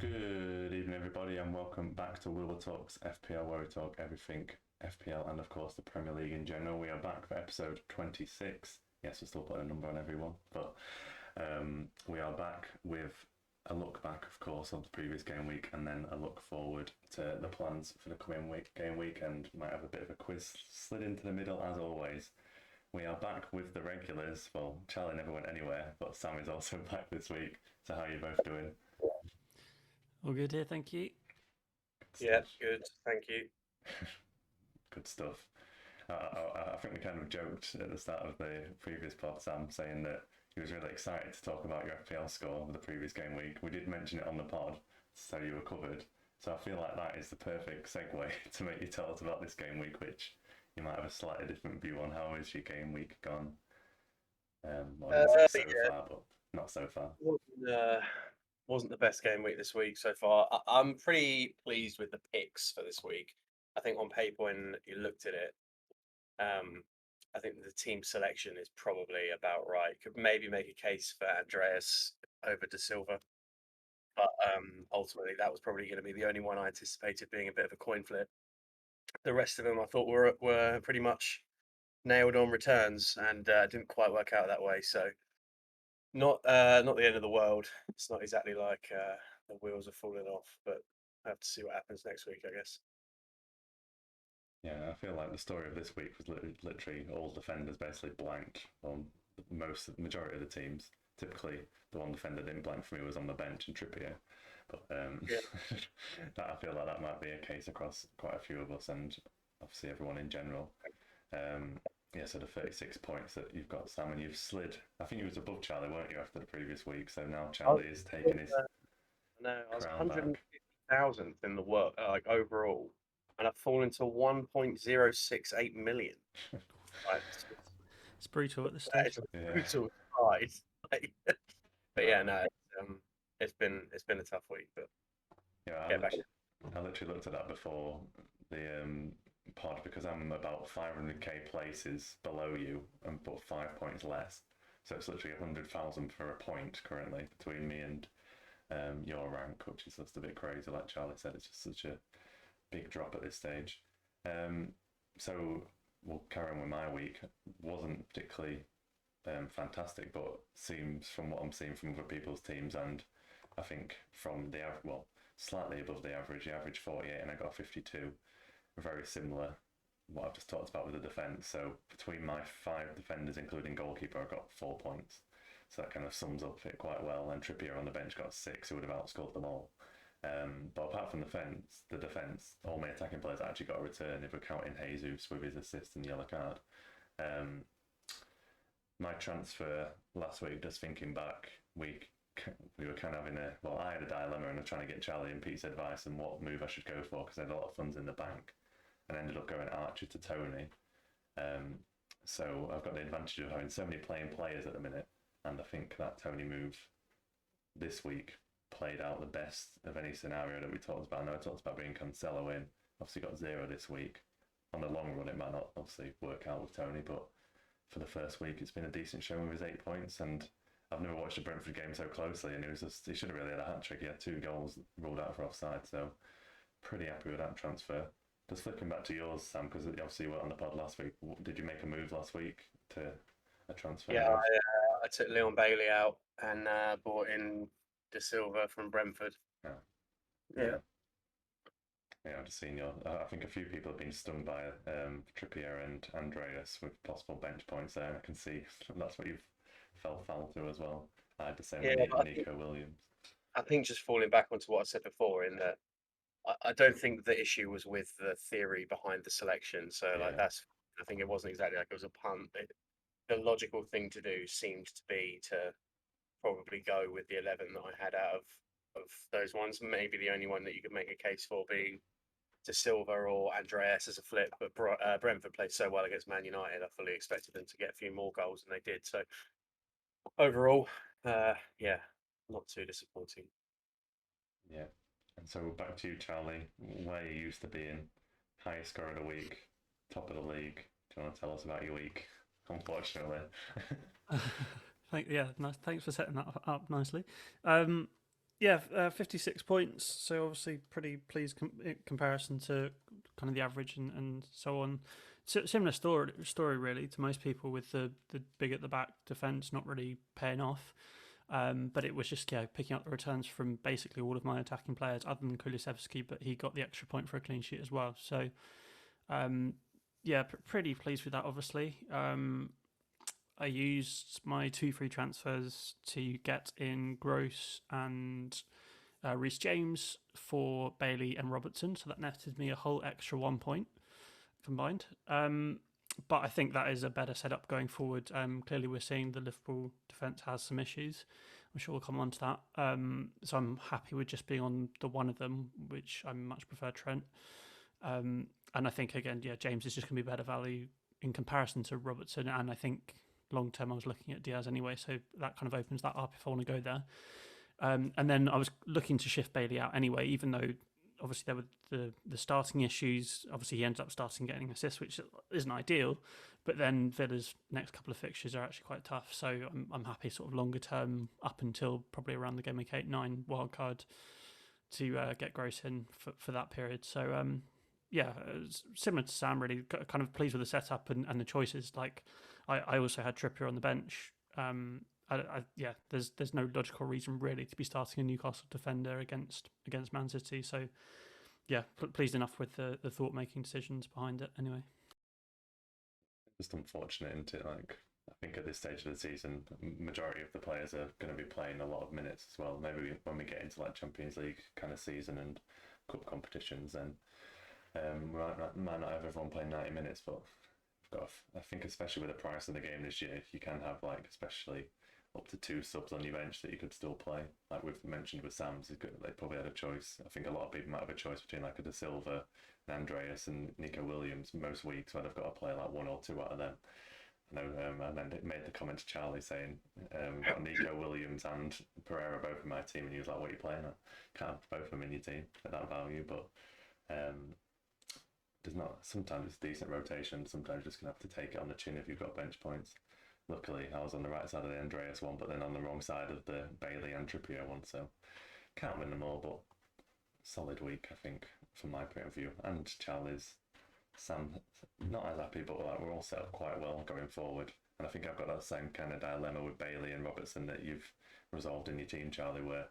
Good evening, everybody, and welcome back to Wilbur Talks FPL, where we talk everything FPL and, of course, the Premier League in general. We are back for episode 26. Yes, we're still putting a number on everyone, but we are back with a look back, of course, of the previous game week, and then a look forward to the plans for the coming game week, and might have a bit of a quiz slid into the middle, as always. We are back with the regulars. Well, Charlie never went anywhere, but Sam is also back this week. So, how are you both doing? All good here, thank you. Yeah, good. Thank you. Good stuff. I think we kind of joked at the start of the previous pod, Sam, saying that he was really excited to talk about your FPL score of the previous game week. We did mention it on the pod, so you were covered. So I feel like that is the perfect segue to make you tell us about this game week, which you might have a slightly different view on. How is your game week gone? So far, but not so far. Wasn't the best game week this week so far. I'm pretty pleased with the picks for this week. I think on paper, when you looked at it, I think the team selection is probably about right. Could maybe make a case for Andreas over De Silva, but ultimately that was probably going to be the only one I anticipated being a bit of a coin flip. The rest of them I thought were pretty much nailed on returns, and didn't quite work out that way. So not the end of the world. It's not exactly like the wheels are falling off, but I have to see what happens next week, I guess. Yeah, I feel like the story of this week was literally all defenders basically blanked on the majority of the teams. Typically, the one defender didn't blank for me was on the bench in Trippier, but I feel like that might be a case across quite a few of us and obviously everyone in general. So the 36 points that you've got, Sam, and you've slid. I think you was above Charlie, weren't you, after the previous week? So now Charlie is taking his No, I was crown back. 150,000th in the work, like overall, and I've fallen to 1.068 million. Right, It's brutal at this stage. brutal size. But yeah, no, it's been a tough week, but I literally looked at that before the pod because I'm about 500k places below you and but 5 points less. So it's literally 100,000 for a point currently between me and your rank, which is just a bit crazy. Like Charlie said, it's just such a big drop at this stage. So we'll carry on with my week. Wasn't particularly fantastic, but seems from what I'm seeing from other people's teams, and I think from the slightly above the average 48, and I got 52. Very similar what I've just talked about with the defence. So between my 5 defenders, including goalkeeper, I got 4 points. So that kind of sums up it quite well. And Trippier on the bench got 6, who would have outscored them all. But apart from the defence, all my attacking players actually got a return if we're counting Jesus with his assist and yellow card. My transfer last week, just thinking back, we were kind of I had a dilemma and I was trying to get Charlie and Pete's advice on what move I should go for because I had a lot of funds in the bank and ended up going Archer to Tony. So I've got the advantage of having so many playing players at the minute, and I think that Tony move this week played out the best of any scenario that we talked about. I know I talked about bringing Cancelo in, obviously got 0 this week. On the long run, it might not obviously work out with Tony, but for the first week, it's been a decent show with his 8 points, and I've never watched a Brentford game so closely, and he should have really had a hat-trick. He had 2 goals ruled out for offside, so pretty happy with that transfer. Just flipping back to yours, Sam, because obviously you were on the pod last week. Did you make a move last week to a transfer? Yeah, I took Leon Bailey out and bought in De Silva from Brentford. Yeah, I've just seen I think a few people have been stung by Trippier and Andreas with possible bench points there. I can see that's what you've fell foul to as well. I had the same with Nico Williams. I think just falling back onto what I said before, in that I don't think the issue was with the theory behind the selection. So I think it wasn't exactly like it was a punt. The logical thing to do seemed to be to probably go with the 11 that I had out of those ones. Maybe the only one that you could make a case for being De Silva or Andreas as a flip, but Brentford played so well against Man United. I fully expected them to get a few more goals, and they did. So overall, not too disappointing. Yeah. And so back to you, Charlie, where you used to be in, highest score of the week, top of the league. Do you want to tell us about your week? Unfortunately. Thanks for setting that up nicely. Yeah, 56 points. So obviously pretty pleased in comparison to kind of the average and so on. Similar story really to most people, with the big at the back defence not really paying off. But it was just picking up the returns from basically all of my attacking players other than Kulusevski, but he got the extra point for a clean sheet as well. So pretty pleased with that, obviously. I used my 2 free transfers to get in Gross and Reece James for Bailey and Robertson, so that netted me a whole extra 1 point combined. But I think that is a better setup going forward. Clearly, we're seeing the Liverpool defence has some issues. I'm sure we'll come on to that. So I'm happy with just being on the one of them, which I much prefer Trent. And I think, again, James is just going to be better value in comparison to Robertson, and I think long term I was looking at Diaz anyway, so that kind of opens that up if I want to go there. And then I was looking to shift Bailey out anyway, even though obviously there were the starting issues. Obviously he ends up starting getting assists, which isn't ideal, but then Villa's next couple of fixtures are actually quite tough, so I'm happy sort of longer term up until probably around the Game Week 8-9 wildcard to get Gross in for that period. So similar to Sam, really kind of pleased with the setup and the choices. Like I also had Trippier on the bench. There's no logical reason really to be starting a Newcastle defender against Man City. So pleased enough with the thought making decisions behind it anyway. Just unfortunate, isn't it? Like, I think at this stage of the season, majority of the players are going to be playing a lot of minutes as well. Maybe when we get into like Champions League kind of season and cup competitions, then might not have everyone playing 90 minutes, but I think especially with the price of the game this year, you can have like especially up to 2 subs on your bench that you could still play. Like we've mentioned with Sam's, they probably had a choice. I think a lot of people might have a choice between like a De Silva, an Andreas, and Nico Williams most weeks where they've got to play like 1 or 2 out of them. I know, and then it made the comment to Charlie saying, got Nico Williams and Pereira both in my team, and he was like, "What are you playing at? Can't have both of them in your team at that value." But there's not. Sometimes it's decent rotation. Sometimes you're just gonna have to take it on the chin if you've got bench points. Luckily, I was on the right side of the Andreas one, but then on the wrong side of the Bailey and Trippier one, so can't win them all, but solid week, I think, from my point of view. And Charlie's, Sam, not as happy, but like we're all set up quite well going forward. And I think I've got that same kind of dilemma with Bailey and Robertson that you've resolved in your team, Charlie, where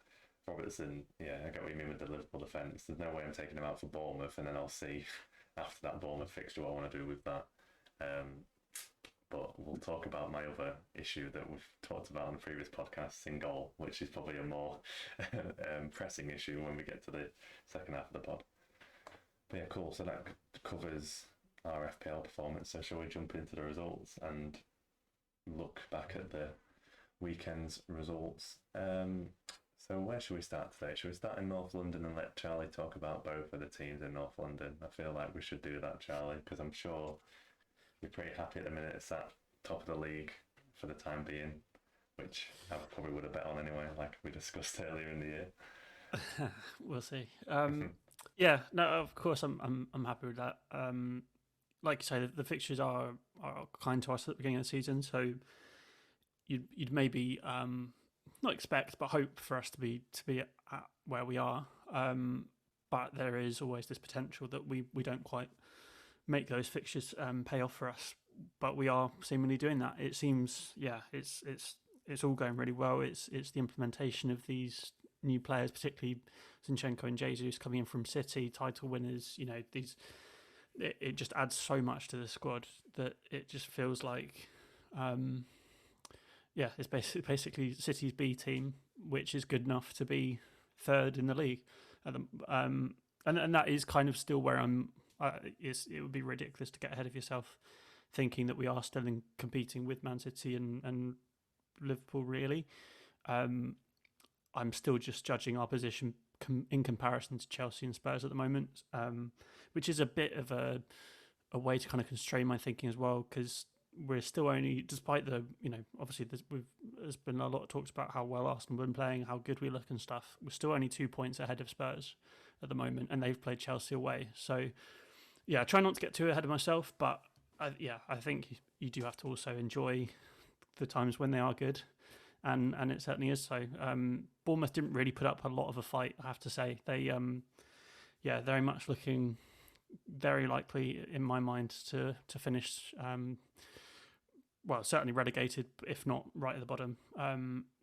Robertson, I get what you mean with the Liverpool defence. There's no way I'm taking him out for Bournemouth, and then I'll see after that Bournemouth fixture what I want to do with that. But we'll talk about my other issue that we've talked about on the previous podcasts in goal, which is probably a more pressing issue when we get to the second half of the pod. But yeah, cool. So that covers our FPL performance. So shall we jump into the results and look back at the weekend's results? So where should we start today? Should we start in North London and let Charlie talk about both of the teams in North London? I feel like we should do that, Charlie, because I'm sure you're pretty happy at the minute it's at top of the league for the time being, which I probably would have bet on anyway, like we discussed earlier in the year. We'll see. Of course I'm happy with that. Like you say, the fixtures are kind to us at the beginning of the season, so you'd maybe not expect but hope for us to be at where we are. But there is always this potential that we don't quite make those fixtures pay off for us, but we are seemingly doing that. It seems, it's all going really well. It's the implementation of these new players, particularly Zinchenko and Jesus coming in from City, title winners. It just adds so much to the squad that it just feels like, it's basically City's B team, which is good enough to be third in the league, and that is kind of still where I'm. It would be ridiculous to get ahead of yourself thinking that we are still competing with Man City and Liverpool, really. I'm still just judging our position in comparison to Chelsea and Spurs at the moment, which is a bit of a way to kind of constrain my thinking as well, because we're still only, despite the, obviously there's been a lot of talks about how well Arsenal have been playing, how good we look and stuff. We're still only 2 points ahead of Spurs at the moment, and they've played Chelsea away. So, I try not to get too ahead of myself, but I think you do have to also enjoy the times when they are good. and it certainly is so. Bournemouth didn't really put up a lot of a fight, I have to say. They, very much looking very likely in my mind to finish. Well, certainly relegated, if not right at the bottom.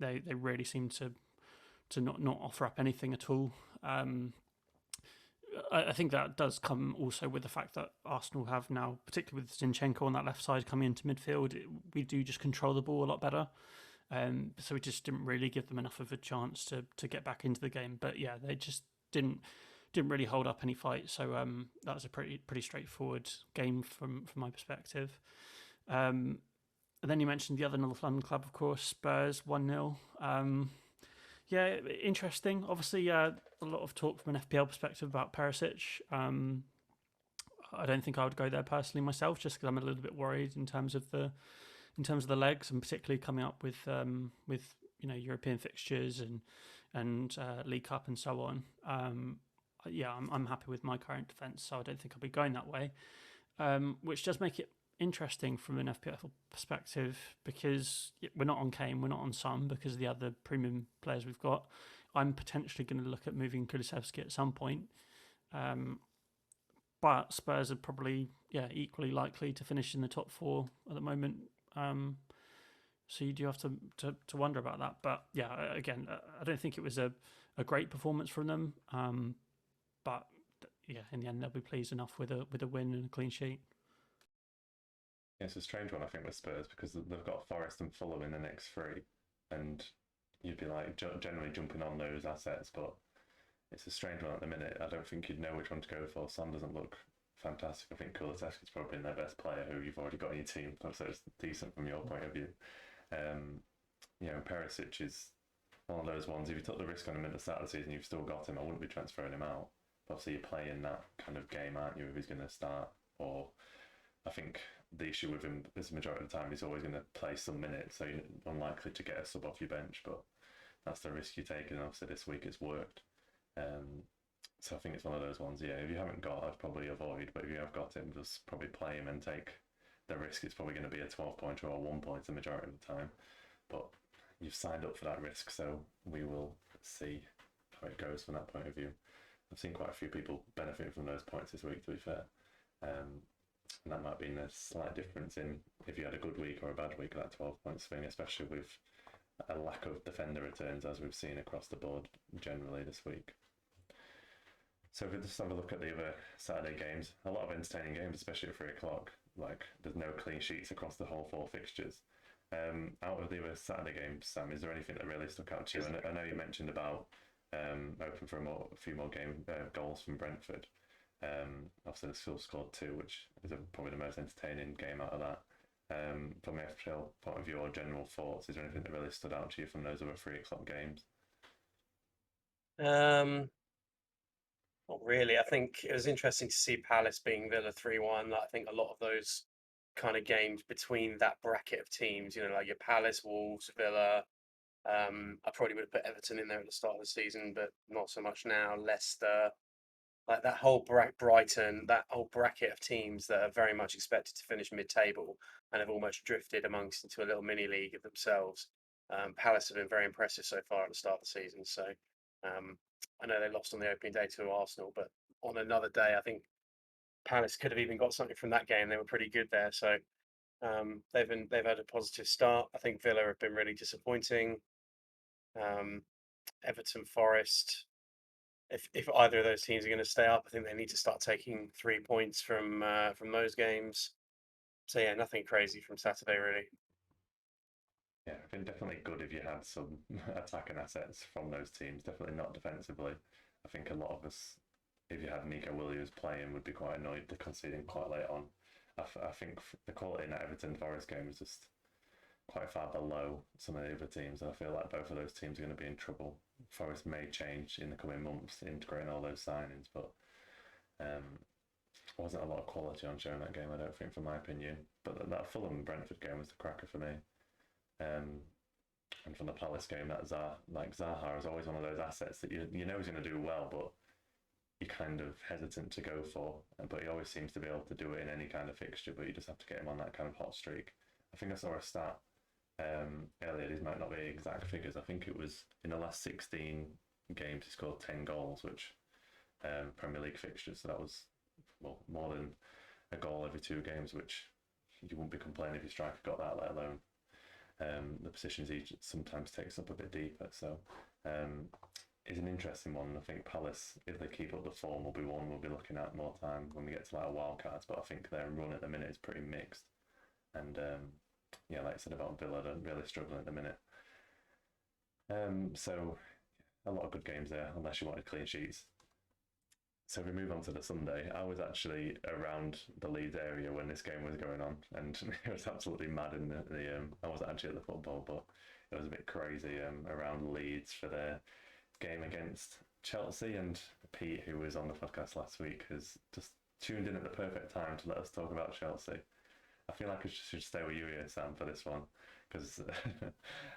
They really seem to not offer up anything at all. I think that does come also with the fact that Arsenal have now, particularly with Zinchenko on that left side coming into midfield, we do just control the ball a lot better. So we just didn't really give them enough of a chance to get back into the game. But yeah, they just didn't really hold up any fight. So that was a pretty straightforward game from my perspective. And then you mentioned the other North London club, of course, Spurs 1-0. Yeah, interesting. Obviously, a lot of talk from an FPL perspective about Perisic. I don't think I would go there personally myself, just because I'm a little bit worried in terms of the legs, and particularly coming up with European fixtures and League Cup and so on. I'm happy with my current defence, so I don't think I'll be going that way. Which does make it interesting from an FPL perspective, because we're not on Kane, we're not on Son, because of the other premium players we've got. I'm potentially going to look at moving Kulusevski at some point. But Spurs are probably equally likely to finish in the top 4 at the moment. So you do have to wonder about that. But yeah, again, I don't think it was a great performance from them. But yeah, in the end, they'll be pleased enough with a win and a clean sheet. Yeah, it's a strange one, I think, with Spurs, because they've got Forest and Fulham in the next 3, and you'd be like generally jumping on those assets, but it's a strange one at the minute. I don't think you'd know which one to go for. Son doesn't look fantastic. I think Kulusevski's probably their best player, who you've already got in your team, so it's decent from your point of view. Perisic is one of those ones. If you took the risk on him at the start of the season, you've still got him. I wouldn't be transferring him out. But obviously, you're playing that kind of game, aren't you? If he's going to start, or I think the issue with him is the majority of the time he's always going to play some minutes, so you're unlikely to get a sub off your bench. But that's the risk you're taking. And obviously, this week it's worked. So I think it's one of those ones. Yeah, if you haven't got, I'd probably avoid. But if you have got him, just probably play him and take the risk. It's probably going to be a 12-pointer or 1 point the majority of the time. But you've signed up for that risk, so we will see how it goes from that point of view. I've seen quite a few people benefiting from those points this week, to be fair. And that might be a slight difference in if you had a good week or a bad week, that 12 points thing, especially with a lack of defender returns, as we've seen across the board generally this week. So if we just have a look at the other Saturday games, a lot of entertaining games, especially at 3 o'clock. Like, there's no clean sheets across the whole 4 fixtures. Out of the other Saturday games, Sam, is there anything that really stuck out to you? And I know you mentioned about hoping for a few more goals from Brentford. Obviously, they still scored 2, which is probably the most entertaining game out of that. From an FPL point of view or general thoughts, is there anything that really stood out to you from those other 3 o'clock games? Not really. I think it was interesting to see Palace being Villa 3-1. I think a lot of those kind of games between that bracket of teams, like your Palace, Wolves, Villa. I probably would have put Everton in there at the start of the season, but not so much now. Leicester, like that whole Brighton, that whole bracket of teams that are very much expected to finish mid-table and have almost drifted amongst into a little mini league of themselves. Palace have been very impressive so far at the start of the season. So I know they lost on the opening day to Arsenal, but on another day, I think Palace could have even got something from that game. They were pretty good there. So they've had a positive start. I think Villa have been really disappointing. Everton, Forest. If either of those teams are going to stay up, I think they need to start taking 3 points from those games. So yeah, nothing crazy from Saturday really. Yeah, I think definitely good if you had some attacking assets from those teams. Definitely not defensively. I think a lot of us, if you had Nico Williams playing, would be quite annoyed to conceding quite late on. I think the quality in that Everton Forest game was just quite far below some of the other teams, and I feel like both of those teams are going to be in trouble. Forest may change in the coming months, integrating all those signings, but wasn't a lot of quality on show in that game, I don't think, from my opinion. But that Fulham Brentford game was the cracker for me. And from the Palace game, that Zaha is always one of those assets that you know he's going to do well, but you're kind of hesitant to go for. But he always seems to be able to do it in any kind of fixture, but you just have to get him on that kind of hot streak. I think I saw a stat earlier, these might not be exact figures. I think it was in the last 16 games he scored 10 goals, which Premier League fixtures. So that was more than a goal every 2 games, which you wouldn't be complaining if your striker got that, let alone the positions he sometimes takes up a bit deeper. So it's an interesting one. I think Palace, if they keep up the form, will be one we'll be looking at more time when we get to like wild cards. But I think their run at the minute is pretty mixed. And like I said about Villa, they're really struggling at the minute. So a lot of good games there, unless you wanted clean sheets. So we move on to the Sunday. I was actually around the Leeds area when this game was going on, and it was absolutely mad. In the I wasn't actually at the football, but it was a bit crazy around Leeds for their game against Chelsea. And Pete, who was on the podcast last week, has just tuned in at the perfect time to let us talk about Chelsea. I feel like I should stay with you here, Sam, for this one, because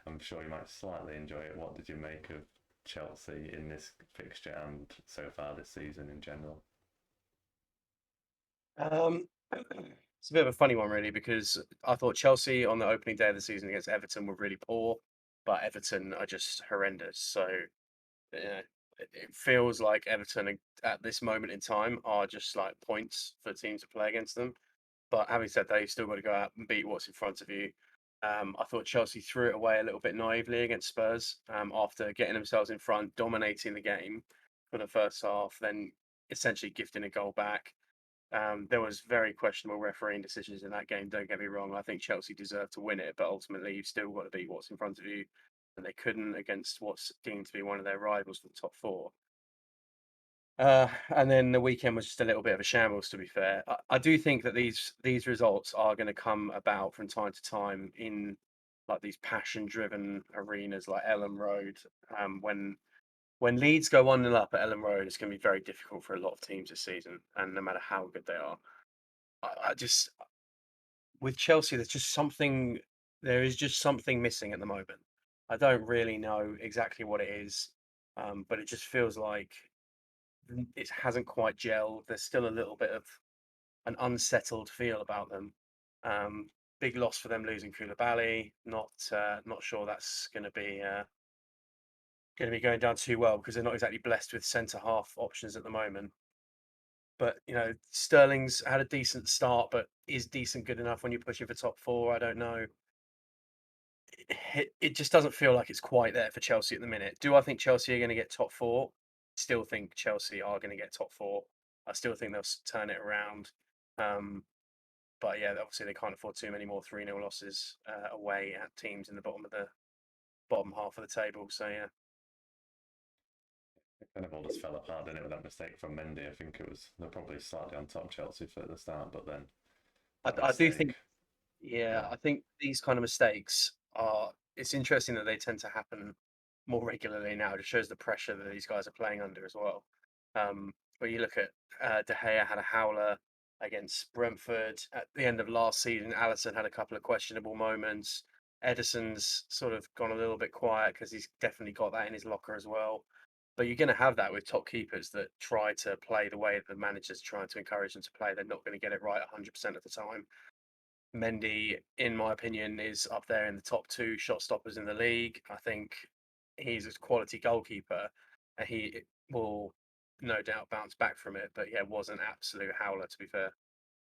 I'm sure you might slightly enjoy it. What did you make of Chelsea in this fixture and so far this season in general? It's a bit of a funny one, really, because I thought Chelsea on the opening day of the season against Everton were really poor, but Everton are just horrendous. So it feels like Everton at this moment in time are just like points for teams to play against them. But having said that, you've still got to go out and beat what's in front of you. I thought Chelsea threw it away a little bit naively against Spurs after getting themselves in front, dominating the game for the first half, then essentially gifting a goal back. There was very questionable refereeing decisions in that game. Don't get me wrong. I think Chelsea deserved to win it, but ultimately you've still got to beat what's in front of you, and they couldn't against what's deemed to be one of their rivals for the top four. And then the weekend was just a little bit of a shambles, to be fair. I do think that these results are going to come about from time to time in like these passion-driven arenas like Ellen Road. When Leeds go 1-0 up at Ellen Road, it's going to be very difficult for a lot of teams this season, and no matter how good they are. I just with Chelsea, there is just something missing at the moment. I don't really know exactly what it is, but it just feels like it hasn't quite gelled. There's still a little bit of an unsettled feel about them. Big loss for them losing Koulibaly. Not sure that's going to be going down too well because they're not exactly blessed with centre half options at the moment. But Sterling's had a decent start, but is decent good enough when you're pushing for top four? I don't know. It just doesn't feel like it's quite there for Chelsea at the minute. Do I think Chelsea are going to get top four? Still think Chelsea are going to get top four. I still think they'll turn it around. But yeah, obviously they can't afford too many more 3-0 losses away at teams in the bottom half of the table. So yeah. It kind of all just fell apart, didn't it, with that mistake from Mendy? I think they're probably slightly on top Chelsea for the start, but then that I do mistake. think, yeah, I think these kind of mistakes are. It's interesting that they tend to happen more regularly now. It shows the pressure that these guys are playing under as well. But you look at De Gea had a howler against Brentford at the end of last season. Alisson had a couple of questionable moments. Edison's sort of gone a little bit quiet because he's definitely got that in his locker as well. But you're going to have that with top keepers that try to play the way the manager's trying to encourage them to play. They're not going to get it right 100% of the time. Mendy, in my opinion, is up there in the top 2 shot stoppers in the league. I think he's a quality goalkeeper, and he will no doubt bounce back from it. But yeah, was an absolute howler, to be fair.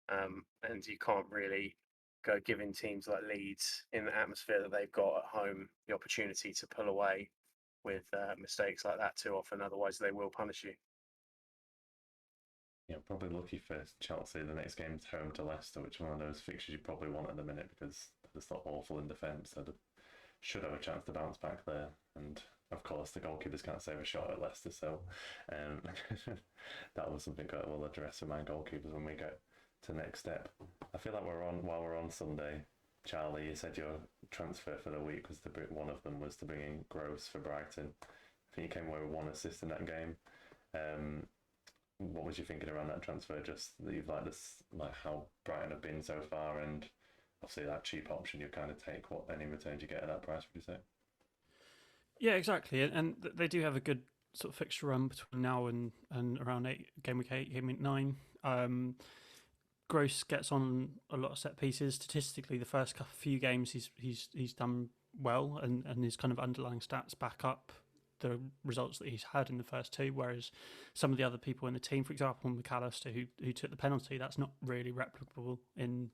And you can't really go giving teams like Leeds in the atmosphere that they've got at home the opportunity to pull away with mistakes like that too often. Otherwise, they will punish you. Yeah, probably lucky for Chelsea. The next game's home to Leicester, which is one of those fixtures you probably want at the minute because they're so awful in defence. So they should have a chance to bounce back there. And of course, the goalkeepers can't save a shot at Leicester, so that was something that we'll address with my goalkeepers when we get to next step. I feel like while we're on Sunday, Charlie, you said your transfer for the week was one of them was to bring in Gross for Brighton. I think you came away with 1 assist in that game. What was you thinking around that transfer? Just that you've like how Brighton have been so far, and obviously that cheap option you kind of take. What any returns you get at that price, would you say? Yeah, exactly. And they do have a good sort of fixture run between now and around game week 8, game week 9. Gross gets on a lot of set pieces. Statistically, the first few games he's done well, and his kind of underlying stats back up the results that he's had in the first two. Whereas some of the other people in the team, for example, McAllister, who took the penalty, that's not really replicable in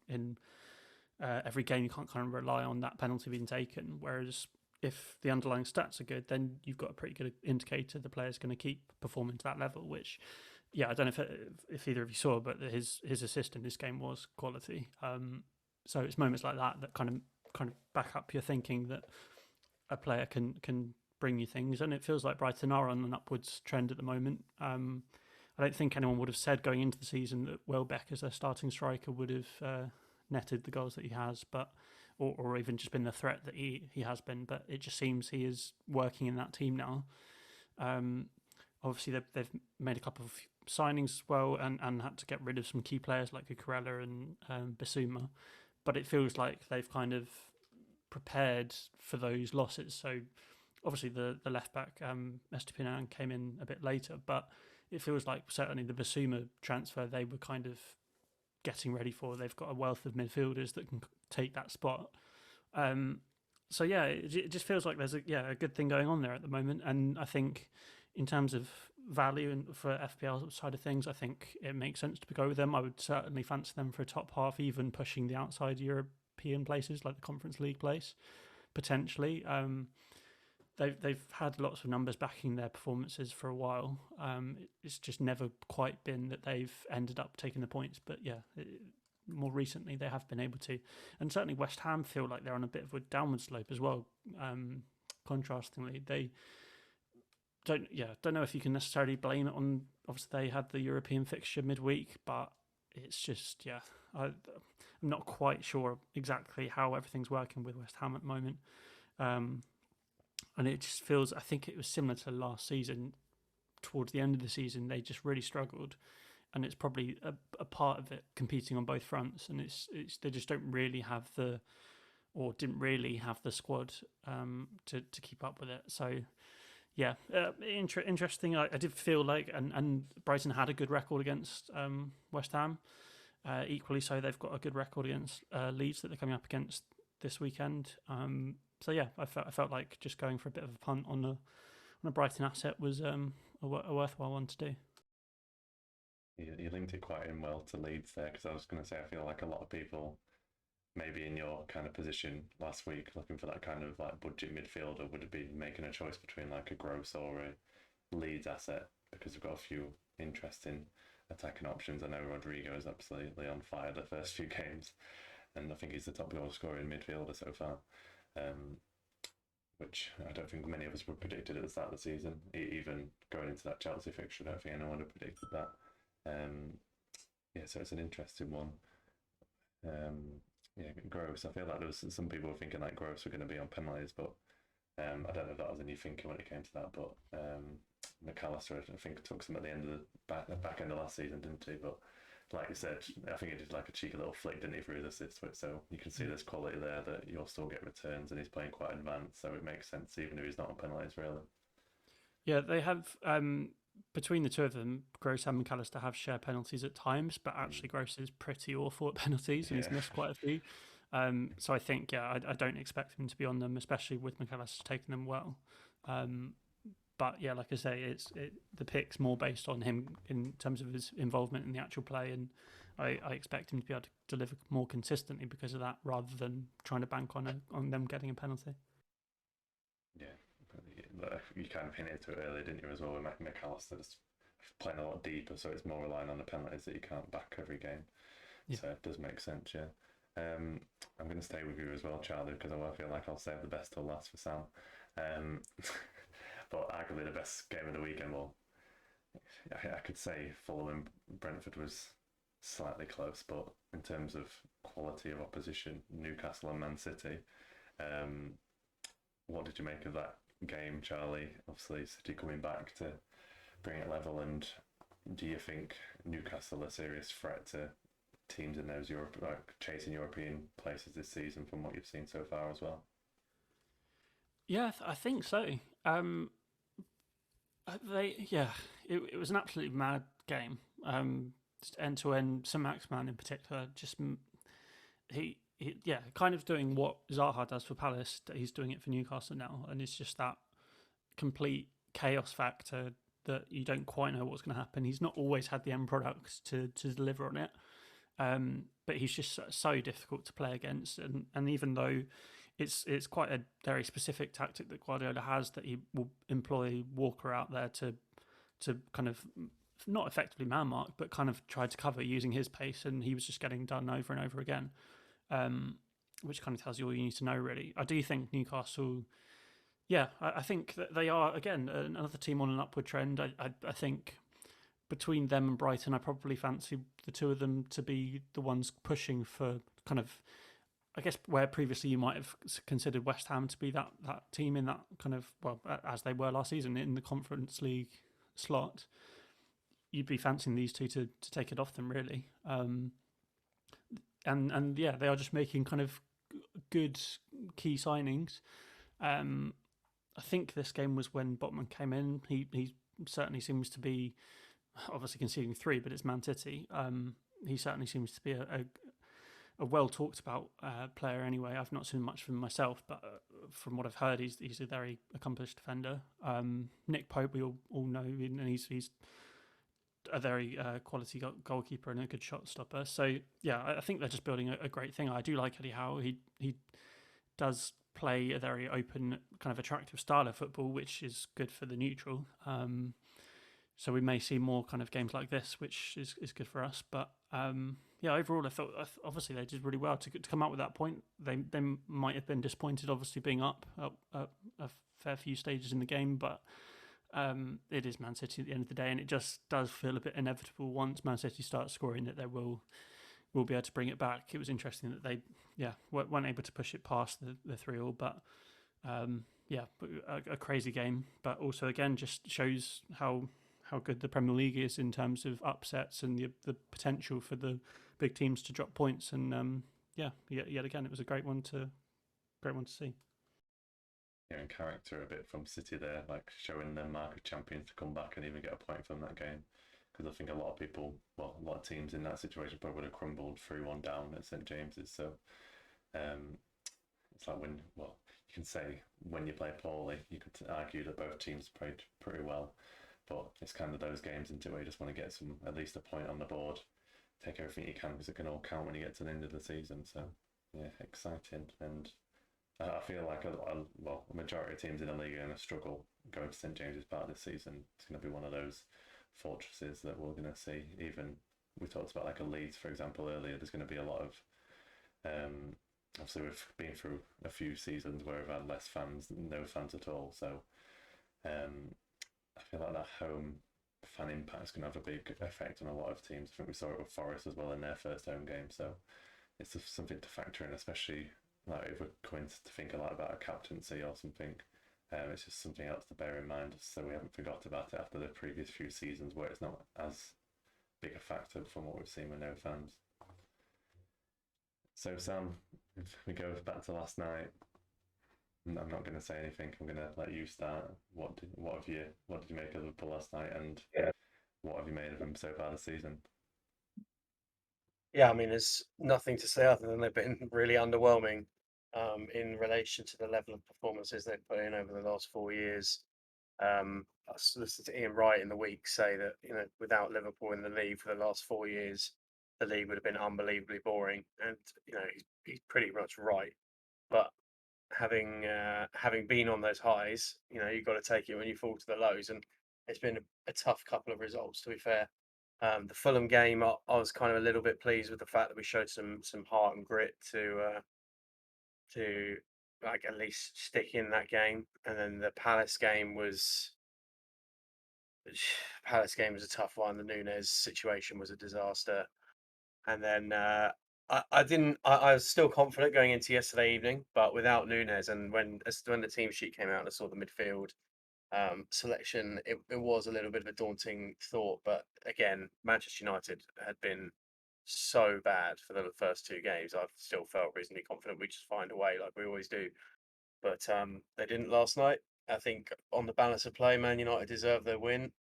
every game. You can't kind of rely on that penalty being taken. Whereas if the underlying stats are good, then you've got a pretty good indicator the player's going to keep performing to that level, which, yeah, I don't know if either of you saw, but his assist in this game was quality. So it's moments like that kind of back up your thinking that a player can bring you things, and it feels like Brighton are on an upwards trend at the moment. I don't think anyone would have said going into the season that Welbeck as their starting striker would have netted the goals that he has, but or even just been the threat that he has been. But it just seems he is working in that team now. Obviously, they've made a couple of signings as well, and had to get rid of some key players like Cucurella and Bissouma. But it feels like they've kind of prepared for those losses. So obviously the left back Estupiñán came in a bit later, but it feels like certainly the Bissouma transfer they were kind of getting ready for. They've got a wealth of midfielders that can take that spot. So yeah, it just feels like there's a good thing going on there at the moment. And I think in terms of value and for FPL side of things, I think it makes sense to go with them. I would certainly fancy them for a top half, even pushing the outside European places like the Conference League place potentially. They've had lots of numbers backing their performances for a while. It's just never quite been that they've ended up taking the points. But yeah, more recently they have been able to. And certainly West Ham feel like they're on a bit of a downward slope as well. Contrastingly, they don't know if you can necessarily blame it on. Obviously, they had the European fixture midweek, but it's just I'm not quite sure exactly how everything's working with West Ham at the moment. And it just feels, I think it was similar to last season. Towards the end of the season, they just really struggled, and it's probably a part of it competing on both fronts. And it's they just don't really have didn't really have the squad to keep up with it. So yeah, interesting. I did feel like, and Brighton had a good record against West Ham. Equally so, they've got a good record against Leeds that they're coming up against this weekend. So yeah, I felt like just going for a bit of a punt on a Brighton asset was a worthwhile one to do. You linked it quite in well to Leeds there, because I was going to say I feel like a lot of people maybe in your kind of position last week looking for that kind of like budget midfielder would have been making a choice between like a Gross or a Leeds asset, because we've got a few interesting attacking options. I know Rodrigo is absolutely on fire the first few games, and I think he's the top goal scorer in midfielder so far. Which I don't think many of us would have predicted at the start of the season. Even going into that Chelsea fixture, I don't think anyone would have predicted that. So it's an interesting one. Gross. I feel like there was some people were thinking like Gross were going to be on penalties, but I don't know if that was any thinking when it came to that. But McAllister, I think, took some at the end of the back end of last season, didn't he? But like you said, I think he did like a cheeky little flick, didn't he, for his assist? So you can see there's quality there that you'll still get returns, and he's playing quite advanced, so it makes sense even if he's not on penalties, really. Yeah, they have, between the two of them, Gross and McAllister have shared penalties at times, but actually Gross is pretty awful at penalties, and he's missed quite a few. So I think, I don't expect him to be on them, especially with McAllister taking them well. But yeah, like I say, the pick's more based on him in terms of his involvement in the actual play, and I expect him to be able to deliver more consistently because of that, rather than trying to bank on them getting a penalty. Yeah, you kind of hinted to it earlier, didn't you, as well, with McAllister's playing a lot deeper, so it's more relying on the penalties that you can't back every game. Yeah. So it does make sense, yeah. I'm going to stay with you as well, Charlie, because I feel like I'll save the best till last for Sam. But arguably the best game of the weekend, well, I could say Fulham and Brentford was slightly close, but in terms of quality of opposition, Newcastle and Man City, what did you make of that game, Charlie? Obviously, City coming back to bring it level, and do you think Newcastle are a serious threat to teams in those chasing European places this season from what you've seen so far as well? Yeah, I think so. It was an absolutely mad game. end to end. St. Maximin in particular, just he kind of doing what Zaha does for Palace. He's doing it for Newcastle now, and it's just that complete chaos factor that you don't quite know what's going to happen. He's not always had the end products to deliver on it, but he's just so difficult to play against. And even though it's quite a very specific tactic that Guardiola has, that he will employ Walker out there to kind of not effectively man mark, but kind of try to cover using his pace, and he was just getting done over and over again, which kind of tells you all you need to know, really. I do think Newcastle, I think that they are, again, another team on an upward trend. I think between them and Brighton, I probably fancy the two of them to be the ones pushing for kind of, I guess, where previously you might have considered West Ham to be that team in that kind of, well, as they were last season in the Conference League slot. You'd be fancying these two to take it off them, really. And they are just making kind of good key signings. I think this game was when Botman came in. He certainly seems to be, obviously conceding 3, but it's Man City. He certainly seems to be a well talked about player anyway. I've not seen much from him myself, but from what I've heard, he's a very accomplished defender. Nick Pope, we all know, and he's a very quality goalkeeper and a good shot stopper. So yeah, I think they're just building a great thing. I do like Eddie Howe. He does play a very open, kind of attractive style of football, which is good for the neutral. So we may see more kind of games like this, which is good for us. But overall, I thought obviously they did really well to come out with that point. They might have been disappointed, obviously being up a fair few stages in the game, but it is Man City at the end of the day, and it just does feel a bit inevitable once Man City start scoring that they will be able to bring it back. It was interesting that they weren't able to push it past the 3-3, but a crazy game. But also again just shows how good the Premier League is in terms of upsets and the potential for the big teams to drop points. And yet again, it was a great one to see. Yeah, and character a bit from City there, like showing them market champions to come back and even get a point from that game. Because I think a lot of teams in that situation probably would have crumbled 3-1 down at St James's. So it's like you can say when you play poorly, you could argue that both teams played pretty well. But it's kind of those games into where you just want to get at least a point on the board, take everything you can because it can all count when you get to the end of the season. So yeah, exciting. And I feel like a majority of teams in the league are going to struggle going to St James's Park this season. It's going to be one of those fortresses that we're going to see. Even we talked about like a Leeds, for example, earlier. There's going to be a lot of obviously we've been through a few seasons where we've had less fans, no fans at all. So I feel like that home fan impact is going to have a big effect on a lot of teams. I think we saw it with Forest as well in their first home game. So it's just something to factor in, especially like if we're going to think a lot about a captaincy or something. It's just something else to bear in mind, so we haven't forgot about it after the previous few seasons where it's not as big a factor from what we've seen with no fans. So Sam, if we go back to last night, I'm not going to say anything. I'm going to let you start. What did you make of Liverpool last night, and what have you made of them so far this season? Yeah, I mean, there's nothing to say other than they've been really underwhelming in relation to the level of performances they've put in over the last 4 years. I listened to Ian Wright in the week say that without Liverpool in the league for the last 4 years, the league would have been unbelievably boring, and he's pretty much right. But having been on those highs, you've got to take it when you fall to the lows, and it's been a tough couple of results, to be fair. The Fulham game, I was kind of a little bit pleased with the fact that we showed some heart and grit to like at least stick in that game. And then the Palace game was a tough one. The Nunes situation was a disaster. And then I was still confident going into yesterday evening, but without Nunes, and when the team sheet came out and I saw the midfield selection, it was a little bit of a daunting thought. But again, Manchester United had been so bad for the first 2 games. I've still felt reasonably confident we just find a way like we always do. But they didn't last night. I think on the balance of play, Man United deserved their win.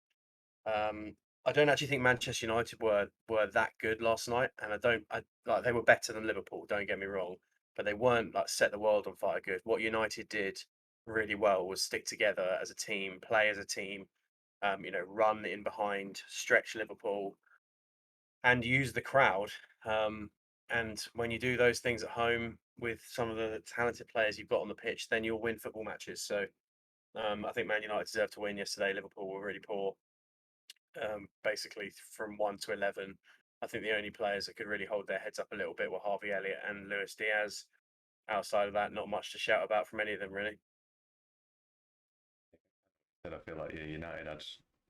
I don't actually think Manchester United were that good last night, and I like they were better than Liverpool. Don't get me wrong, but they weren't like set the world on fire good. What United did really well was stick together as a team, play as a team, run in behind, stretch Liverpool, and use the crowd. And when you do those things at home with some of the talented players you've got on the pitch, then you'll win football matches. So I think Man United deserved to win yesterday. Liverpool were really poor. Basically, from 1 to 11, I think the only players that could really hold their heads up a little bit were Harvey Elliott and Luis Diaz. Outside of that, not much to shout about from any of them, really. And I feel like United had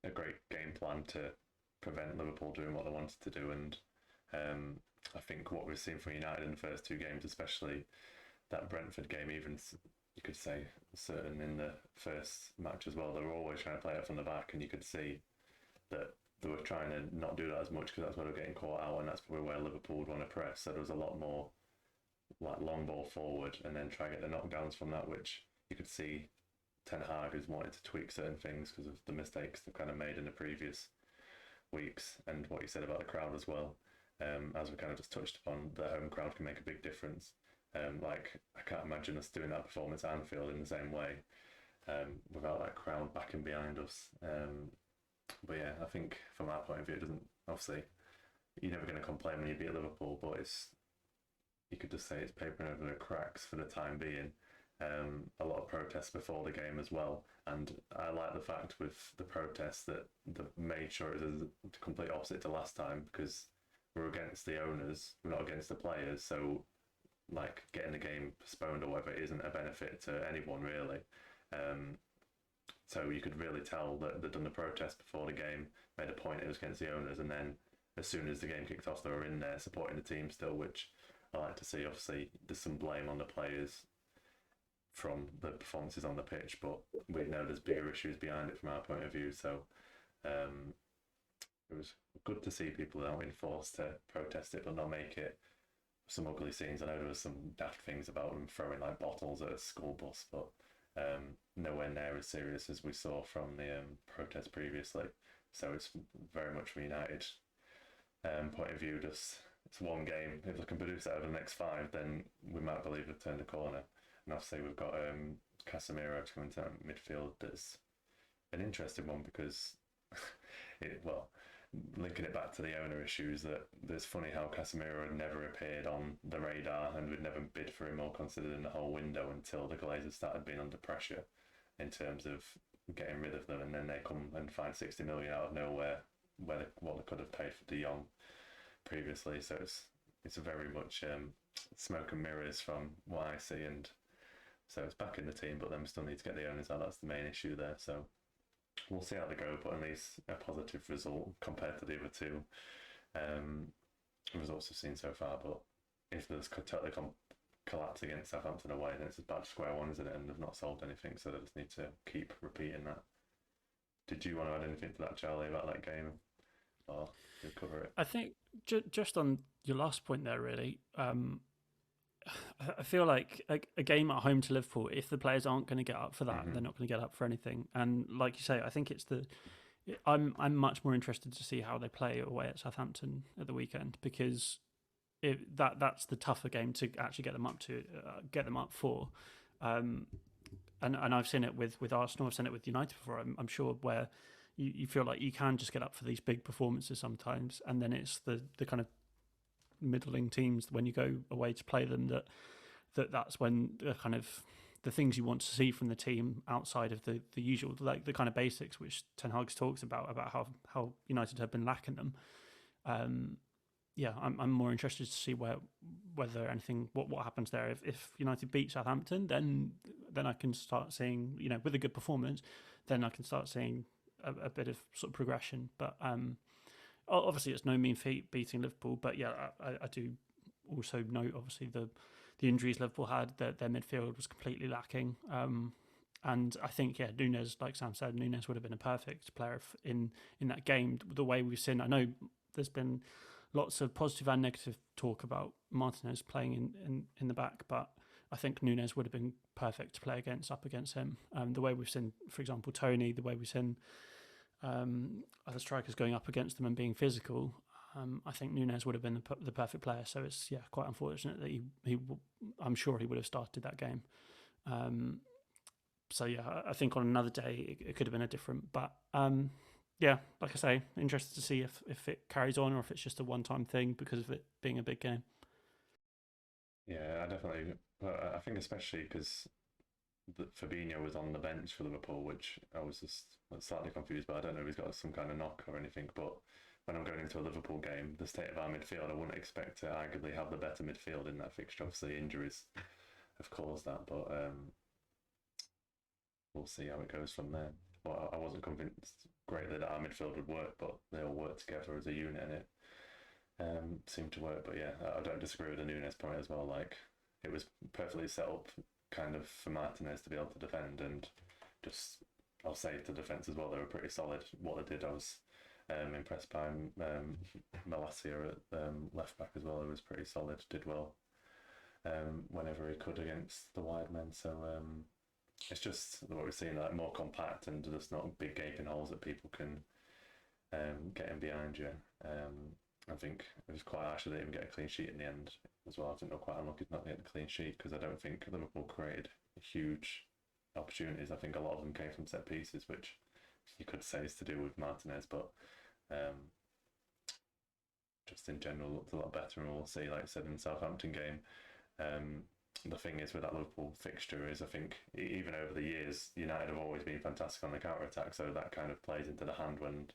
a great game plan to prevent Liverpool doing what they wanted to do, and I think what we've seen from United in the first two games, especially that Brentford game, even you could say certain in the first match as well, they were always trying to play it from the back, and you could see that they were trying to not do that as much because that's where they were getting caught out, and that's probably where Liverpool would want to press. So there was a lot more like long ball forward and then try and get the knockdowns from that, which you could see Ten Hag has wanted to tweak certain things because of the mistakes they've kind of made in the previous weeks, and what you said about the crowd as well. As we kind of just touched upon, the home crowd can make a big difference. Like I can't imagine us doing that performance at Anfield in the same way without that crowd backing behind us. But yeah, I think from our point of view, it doesn't, obviously you're never going to complain when you beat Liverpool, but you could just say it's papering over the cracks for the time being. A lot of protests before the game as well, and I like the fact with the protests that they've made sure it is the complete opposite to last time, because we're against the owners, we're not against the players, so like getting the game postponed or whatever isn't a benefit to anyone really. So you could really tell that they'd done the protest before the game, made a point it was against the owners, and then as soon as the game kicked off they were in there supporting the team still, which I like to see. Obviously there's some blame on the players from the performances on the pitch, but we know there's bigger issues behind it from our point of view. So it was good to see people that aren't forced to protest it but not make it some ugly scenes. I know there was some daft things about them throwing like bottles at a school bus, but nowhere near as serious as we saw from the protest previously. So it's very much from United point of view, just it's one game. If they can produce that over the next 5, then we might believe they've turned the corner. And obviously we've got Casemiro to come into that midfield. That's an interesting one because, linking it back to the owner issues, that it's funny how Casemiro had never appeared on the radar and we'd never bid for him or considered in the whole window until the Glazers started being under pressure in terms of getting rid of them, and then they come and find 60 million out of nowhere what they could have paid for De Jong previously. So it's very much smoke and mirrors from what I see, and so it's back in the team, but then we still need to get the owners out. That's the main issue there. So we'll see how they go, but at least a positive result compared to the other two results we've seen so far. But if there's totally collapse against Southampton away, then it's about square one, isn't it? And they've not solved anything, so they just need to keep repeating that. Did you want to add anything to that, Charlie, about that game? Or did you cover it? I think just on your last point there, really, I feel like a game at home to Liverpool, if the players aren't going to get up for that, they're not going to get up for anything. And like you say, I think I'm much more interested to see how they play away at Southampton at the weekend, because that's the tougher game to actually get them up for. And I've seen it with Arsenal, I've seen it with United before. I'm sure where you feel like you can just get up for these big performances sometimes, and then it's the kind of middling teams when you go away to play them that's when the things you want to see from the team outside of the usual, like the kind of basics which Ten Hag talks about how United have been lacking them. I'm more interested to see whether anything what happens there. If United beat Southampton, then I can start seeing, with a good performance, then I can start seeing a bit of sort of progression. But obviously, it's no mean feat beating Liverpool. But yeah, I do also note obviously the injuries Liverpool had. Their midfield was completely lacking. And I think, Núñez, like Sam said, Núñez would have been a perfect player in that game. The way we've seen, I know there's been lots of positive and negative talk about Martinez playing in the back, but I think Núñez would have been perfect to play up against him. The way we've seen, for example, Tony, the way we've seen other strikers going up against them and being physical, I think Nunes would have been the perfect player. So it's quite unfortunate that I'm sure he would have started that game. So I think on another day it could have been a different. But like I say, interested to see if it carries on or if it's just a one-time thing because of it being a big game. Yeah, I think especially because Fabinho was on the bench for Liverpool, which I was just slightly confused by. I don't know if he's got some kind of knock or anything, but when I'm going into a Liverpool game, the state of our midfield, I wouldn't expect to arguably have the better midfield in that fixture. Obviously, injuries have caused that, but we'll see how it goes from there. Well, I wasn't convinced greatly that our midfield would work, but they all work together as a unit, and it seemed to work. But yeah, I don't disagree with the Nunes point as well. Like, it was perfectly set up kind of for Martinez to be able to defend, and just I'll say to defence as well, they were pretty solid. What they did, I was impressed by Malacia at left back as well. He was pretty solid, did well whenever he could against the wide men. So it's just what we're seeing, like more compact and just not big gaping holes that people can get in behind you. I think it was quite harsh that they didn't get a clean sheet in the end as well. I think they're quite unlucky not to get the clean sheet because I don't think Liverpool created huge opportunities. I think a lot of them came from set pieces, which you could say is to do with Martinez, but just in general looked a lot better. And we'll see, like I said, in the Southampton game, the thing is with that Liverpool fixture is I think even over the years, United have always been fantastic on the counter-attack, so that kind of plays into the hand when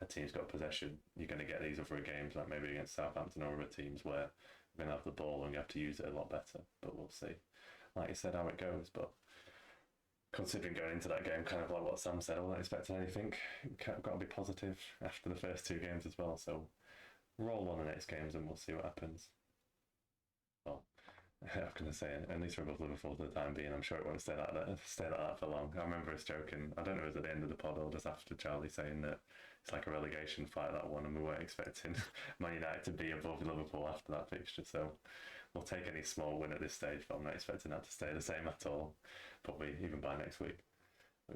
a team's got possession. You're going to get these other games, like maybe against Southampton or other teams, where you're going to have the ball and you have to use it a lot better. But we'll see, like you said, how it goes. But considering going into that game, kind of like what Sam said, I wasn't expecting anything. Got to be positive after the first two games as well. So roll on the next games and we'll see what happens. Well, I'm going to say, at least we're above Liverpool for the time being. I'm sure it won't stay like that for long. I remember us joking, I don't know if it was at the end of the pod or just after Charlie saying that it's like a relegation fight, that one, and we weren't expecting Man United to be above Liverpool after that fixture. So we'll take any small win at this stage, but I'm not expecting that to stay the same at all. Probably even by next week.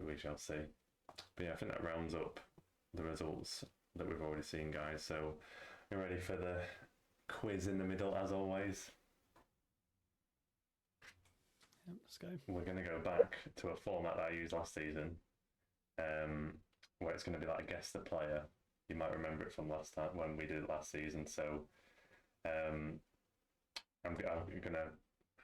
We shall see. But yeah, I think that rounds up the results that we've already seen, guys. So you're ready for the quiz in the middle, as always. Yep, let's go. We're going to go back to a format that I used last season, where it's going to be like guess the player. You might remember it from last time when we did it last season. So I'm going to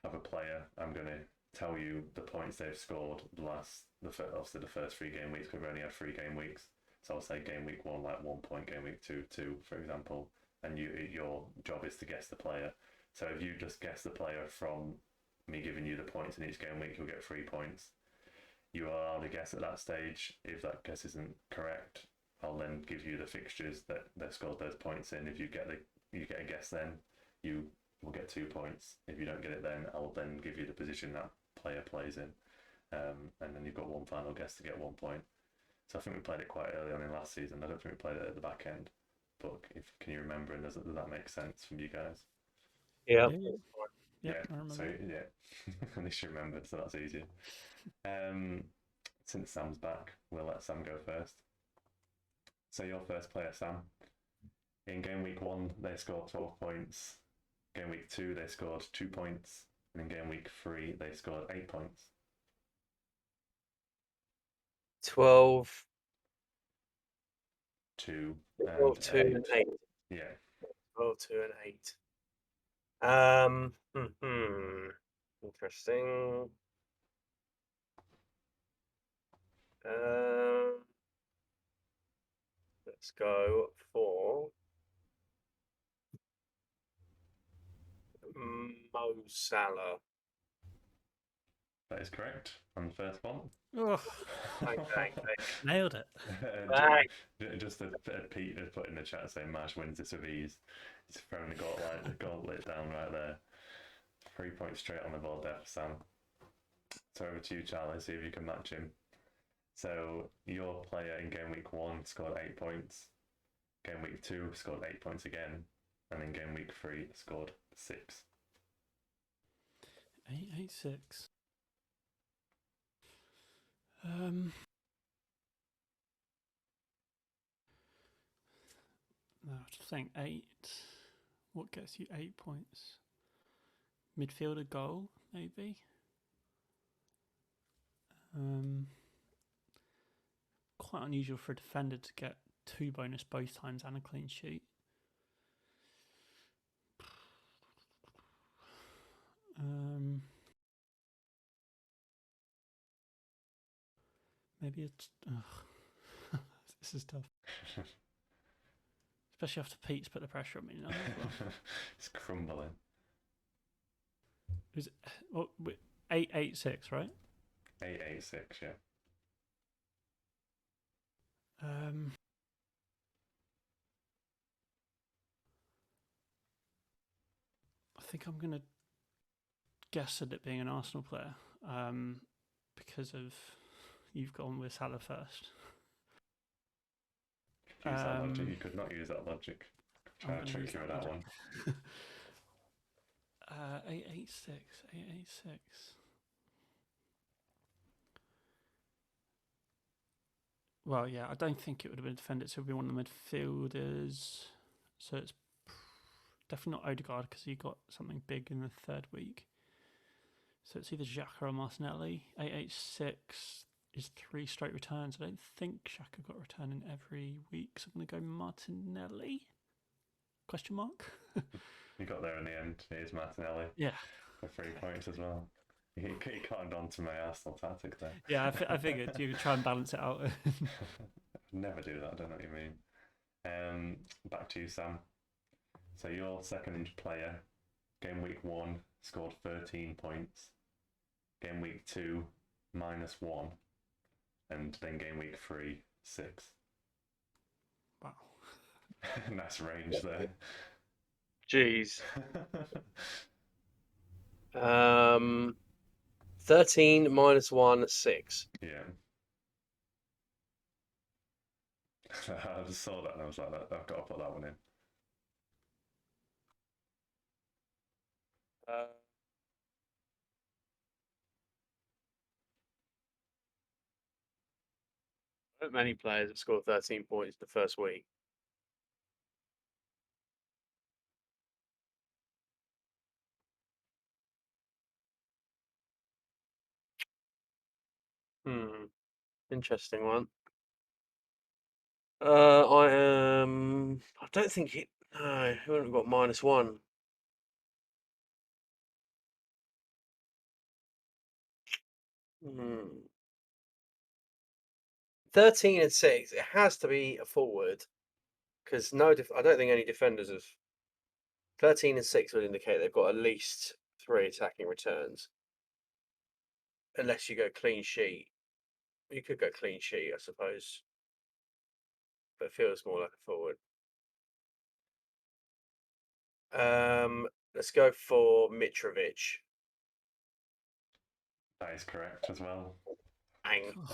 have a player. I'm going to tell you the points they've scored obviously the first 3 game weeks, because we've only had 3 game weeks. So I'll say game week 1, like 1 point, game week 2, 2, for example. And your job is to guess the player. So if you just guess the player from me giving you the points in each game week, you'll get 3 points. You are allowed to guess at that stage. If that guess isn't correct, I'll then give you the fixtures that they've scored those points in. If you get a guess, then you will get 2 points. If you don't get it, then I'll then give you the position that player plays in, and then you've got one final guess to get 1 point. So I think we played it quite early on in last season. I don't think we played it at the back end. But can you remember, and does that make sense from you guys? Yeah. Yeah, I remember. So yeah, at least you remembered, so that's easier. Since Sam's back, we'll let Sam go first. So your first player, Sam. In game week 1, they scored 12 points. Game week 2, they scored 2 points. And in game week 3, they scored 8 points. 12, 2, 12, and 2 8. and 8. Yeah. 12, 2 and 8. Interesting. Let's go for Mo Salah. That is correct on the first one. Oh, Okay. nailed it. Just a Pete has put in the chat saying Marsh wins this with ease. He's thrown the gauntlet down right there. 3 points straight on the board there for Sam. So over to you, Charlie, see if you can match him. So your player in game week 1 scored 8 points. Game week 2 scored 8 points again. And in game week 3 scored 6. 886. I think 8. What gets you 8 points? Midfielder goal, maybe. Quite unusual for a defender to get 2 bonus both times and a clean sheet. Maybe it's. This is tough. Especially after Pete's put the pressure on me now. It's crumbling. Is it 886, right? 886, yeah. I think I'm going to guess at it being an Arsenal player because of you've gone with Salah first. Use that logic. You could not use that logic. Try to trick you with that one. 886. 886. Well, yeah, I don't think it would have been a defender. So it would be one of the midfielders. So it's definitely not Odegaard because he got something big in the third week. So it's either Xhaka or Martinelli. 886 is 3 straight returns. I don't think Xhaka got a return in every week. So I'm going to go Martinelli? Question mark? You got there in the end. It is Martinelli. Yeah. For 3 points as well. He cottoned on to my Arsenal tactic there. Yeah, I figured you would try and balance it out. Never do that, I don't know what you mean. Back to you, Sam. So your second player, game week 1, scored 13 points. Game week 2, -1. And then game week 3, 6. Wow. Nice range there. Jeez. 13 -1, 6. Yeah. I just saw that and I was like, I've got to put that one in. Not many players have scored 13 points the first week. Interesting one. I don't think he. No, he wouldn't have got -1. 13 and 6. It has to be a forward because I don't think any defenders have. 13 and 6 would indicate they've got at least 3 attacking returns, unless you go clean sheet. You could go clean sheet, I suppose, but it feels more like a forward. Let's go for Mitrovic. That is correct as well. Bang.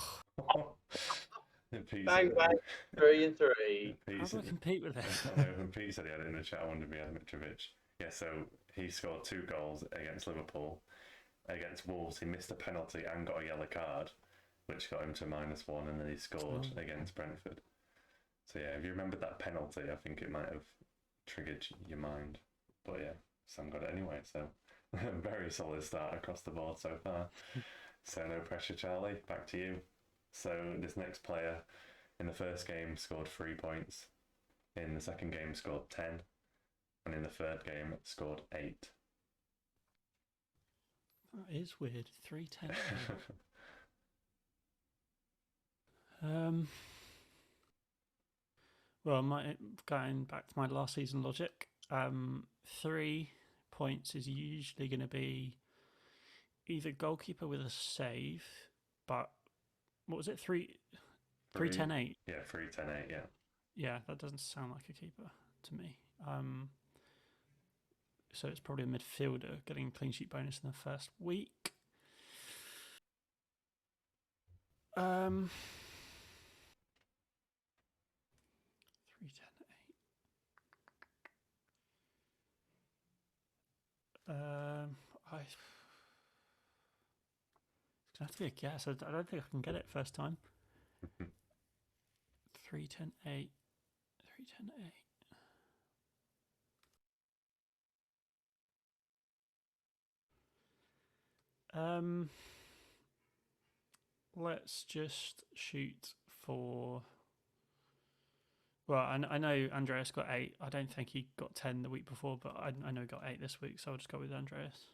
Pete Bang, said, bang. 3 and 3. How do I compete with this? when Pete said he had it in the chat, I wondered if he had Mitrovic. Yeah, so he scored 2 goals against Liverpool. Against Wolves, he missed a penalty and got a yellow card, which got him to -1, and then he scored against Brentford. So yeah, if you remembered that penalty, I think it might have triggered your mind. But yeah, Sam got it anyway, so very solid start across the board so far. So no pressure, Charlie. Back to you. So this next player in the first game scored 3 points. In the second game scored 10. And in the third game scored 8. That is weird. 3-10. Well, going back to my last season logic, 3 points is usually going to be either goalkeeper with a save, but what was it? 3-10-8. Yeah, 3-10-8. Yeah. Yeah, that doesn't sound like a keeper to me. So it's probably a midfielder getting a clean sheet bonus in the first week. 3-10-8. It's gonna have to be a guess. I don't think I can get it first time. 3-10-8. 3-10-8. Let's just shoot for. Well, I know Andreas got 8. I don't think he got 10 the week before, but I know he got 8 this week, so I'll just go with Andreas.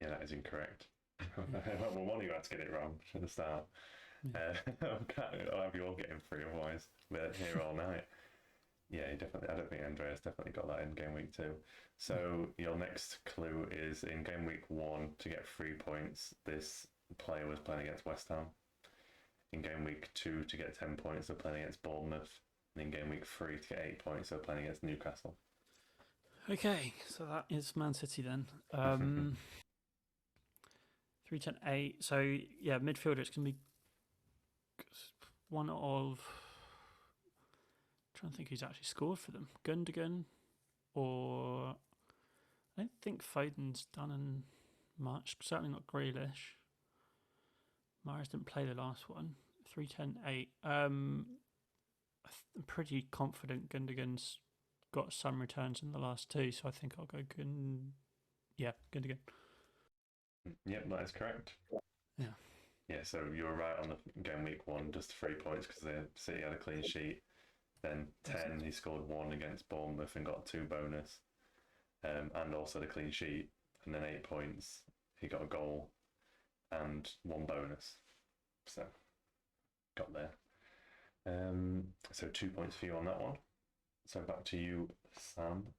Yeah, that is incorrect. Well, one of you had to get it wrong at the start. I'll have you all getting 3, otherwise we're here all night. Yeah, definitely. I don't think Andreas definitely got that in game week 2. So your next clue is in game week 1 to get 3 points. This player was playing against West Ham. In game week 2 to get 10 points, they're playing against Bournemouth. And in game week 3 to get 8 points, they're playing against Newcastle. Okay, so that is Man City then. 3, 10, 8. So yeah, midfielder. It's gonna be one of. I'm trying to think who's actually scored for them. Gundogan, or I don't think Foden's done in much. Certainly not Grealish. Mahrez didn't play the last one. 3, 10, 8. I'm pretty confident Gundogan's got some returns in the last 2, so I think I'll go Gundogan. Yep, that is correct. Yeah. Yeah, so you were right on the game week 1, just 3 points because the City had a clean sheet. Then 10, he scored 1 against Bournemouth and got 2 bonus, and also the clean sheet. And then 8 points, he got a goal and 1 bonus. So got there. So 2 points for you on that one. So back to you, Sam.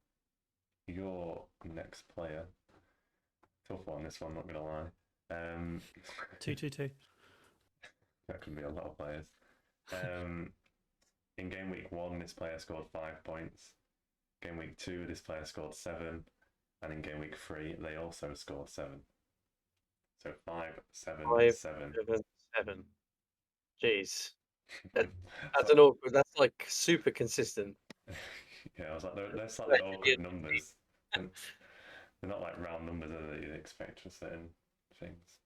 Your next player. Tough one, this one, not gonna lie. 2-2-2. That could be a lot of players. In game week 1, this player scored 5 points. Game week 2, this player scored 7. And in game week 3, they also scored 7. So 5, 7, 7. 7. Jeez. That's an awkward. That's like super consistent. Yeah, I was like, they're slightly awkward numbers. They're not like round numbers that you'd expect for certain things.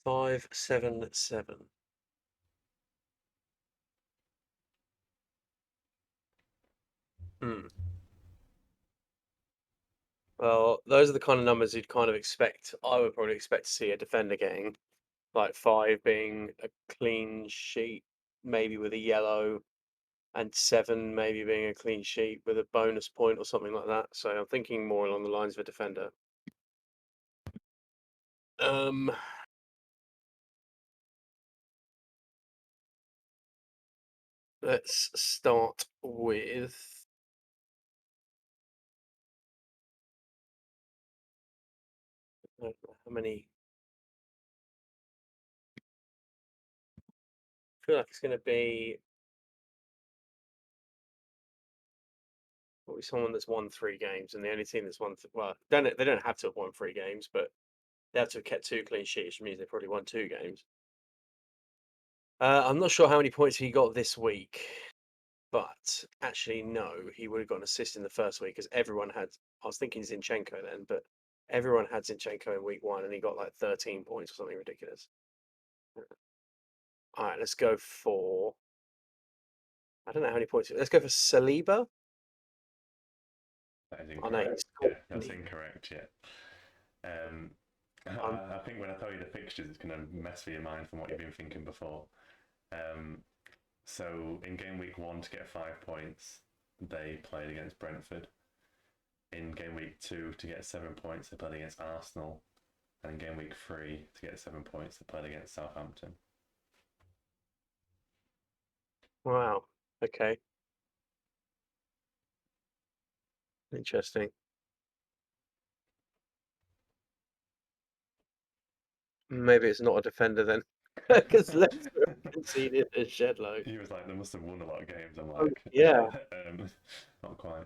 5, 7, 7. Well, those are the kind of numbers you'd kind of expect. I would probably expect to see a defender getting, like 5 being a clean sheet, maybe with a yellow, and 7 maybe being a clean sheet with a bonus point or something like that. So I'm thinking more along the lines of a defender. Let's start with how many. I feel like it's going to be probably someone that's won 3 games, and the only team that's won. Well, they don't have to have won 3 games, but they have to have kept 2 clean sheets, which means they probably won 2 games. I'm not sure how many points he got this week, but actually, no, he would have got an assist in the first week because everyone had. I was thinking Zinchenko then, but everyone had Zinchenko in week 1, and he got like 13 points or something ridiculous. All right, let's go for. I don't know how many points. Let's go for Saliba. That is Oh, no, incorrect. Yeah, that's incorrect. Yeah. I think when I tell you the fixtures, it's going to mess with your mind from what you've been thinking before. So in game week 1 to get 5 points, they played against Brentford. In game week 2 to get 7 points, they played against Arsenal. And in game week 3 to get 7 points, they played against Southampton. Wow. Okay. Interesting. Maybe it's not a defender then, because Leicester have conceded a shed load. He was like, they must have won a lot of games. I'm like, yeah. Not quite.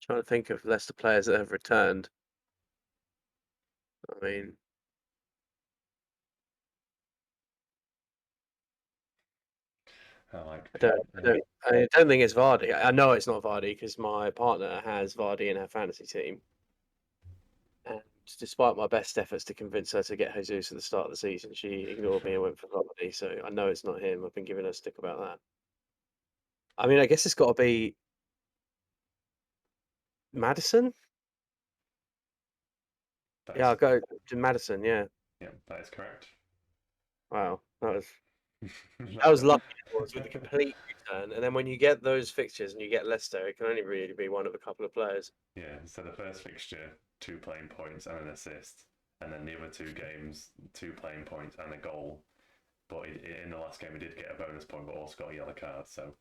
Trying to think of Leicester players that have returned. I mean, I don't think it's Vardy. I know it's not Vardy because my partner has Vardy in her fantasy team. And despite my best efforts to convince her to get Jesus at the start of the season, she ignored me and went for Vardy. So I know it's not him. I've been giving her a stick about that. I mean, I guess it's got to be Maddison. Yeah, I'll go to Madison. Yeah. Yeah, that is correct. Wow, that was lucky. It was with the complete return, and then when you get those fixtures and you get Leicester, it can only really be one of a couple of players. Yeah, so the first fixture, 2 playing points and an assist, and then the other 2 games, 2 playing points and a goal. But in the last game, he did get a bonus point, but also got a yellow card, so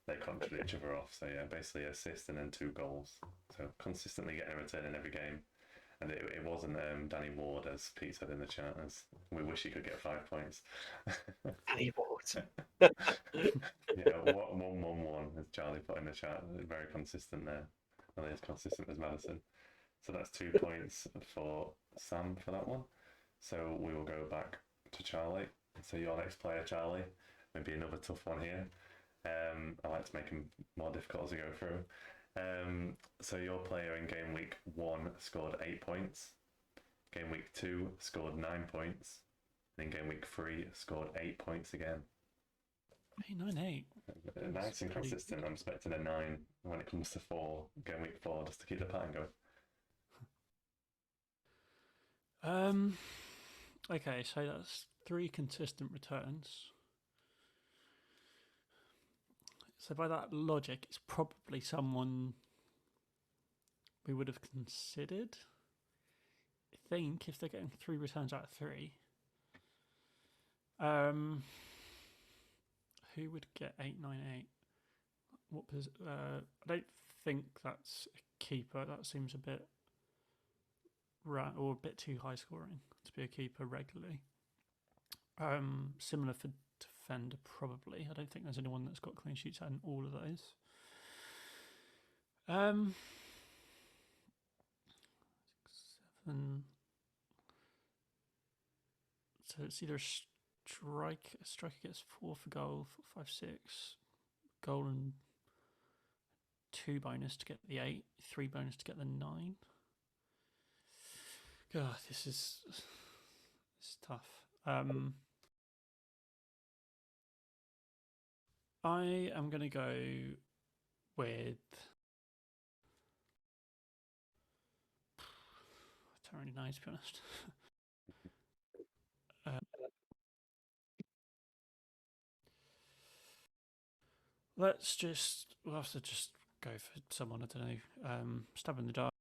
they contradict each other off. So yeah, basically assist and then 2 goals. So consistently getting a return in every game. And it wasn't Danny Ward, as Pete said in the chat, as we wish he could get 5 points. Danny Ward. Yeah, 1-1-1, as Charlie put in the chat. Very consistent there. Not as consistent as Madison. So that's 2 points for Sam for that one. So we will go back to Charlie. So your next player, Charlie, maybe another tough one here. I like to make them more difficult as we go through. So your player in game week 1 scored 8 points. Game week 2 scored 9 points. And in game week 3 scored 8 points again. 9-8. Nice and consistent. I'm expecting a 9 when it comes to 4. Game week 4, just to keep the pattern going. Okay, so that's 3 consistent returns. So by that logic, it's probably someone we would have considered. I think if they're getting 3 returns out of 3. Who would get 8-9-8? What I don't think that's a keeper. That seems a bit or a bit too high scoring to be a keeper regularly. Similar for defender, probably. I don't think there's anyone that's got clean sheets out in all of those. 7. So it's either a striker gets 4 for goal, 4, 5, 6, goal and 2 bonus to get the 8, 3 bonus to get the 9. God, this is tough. I am going to go with... I don't really know, to be honest. We'll have to just go for someone, I don't know, stab in the dark.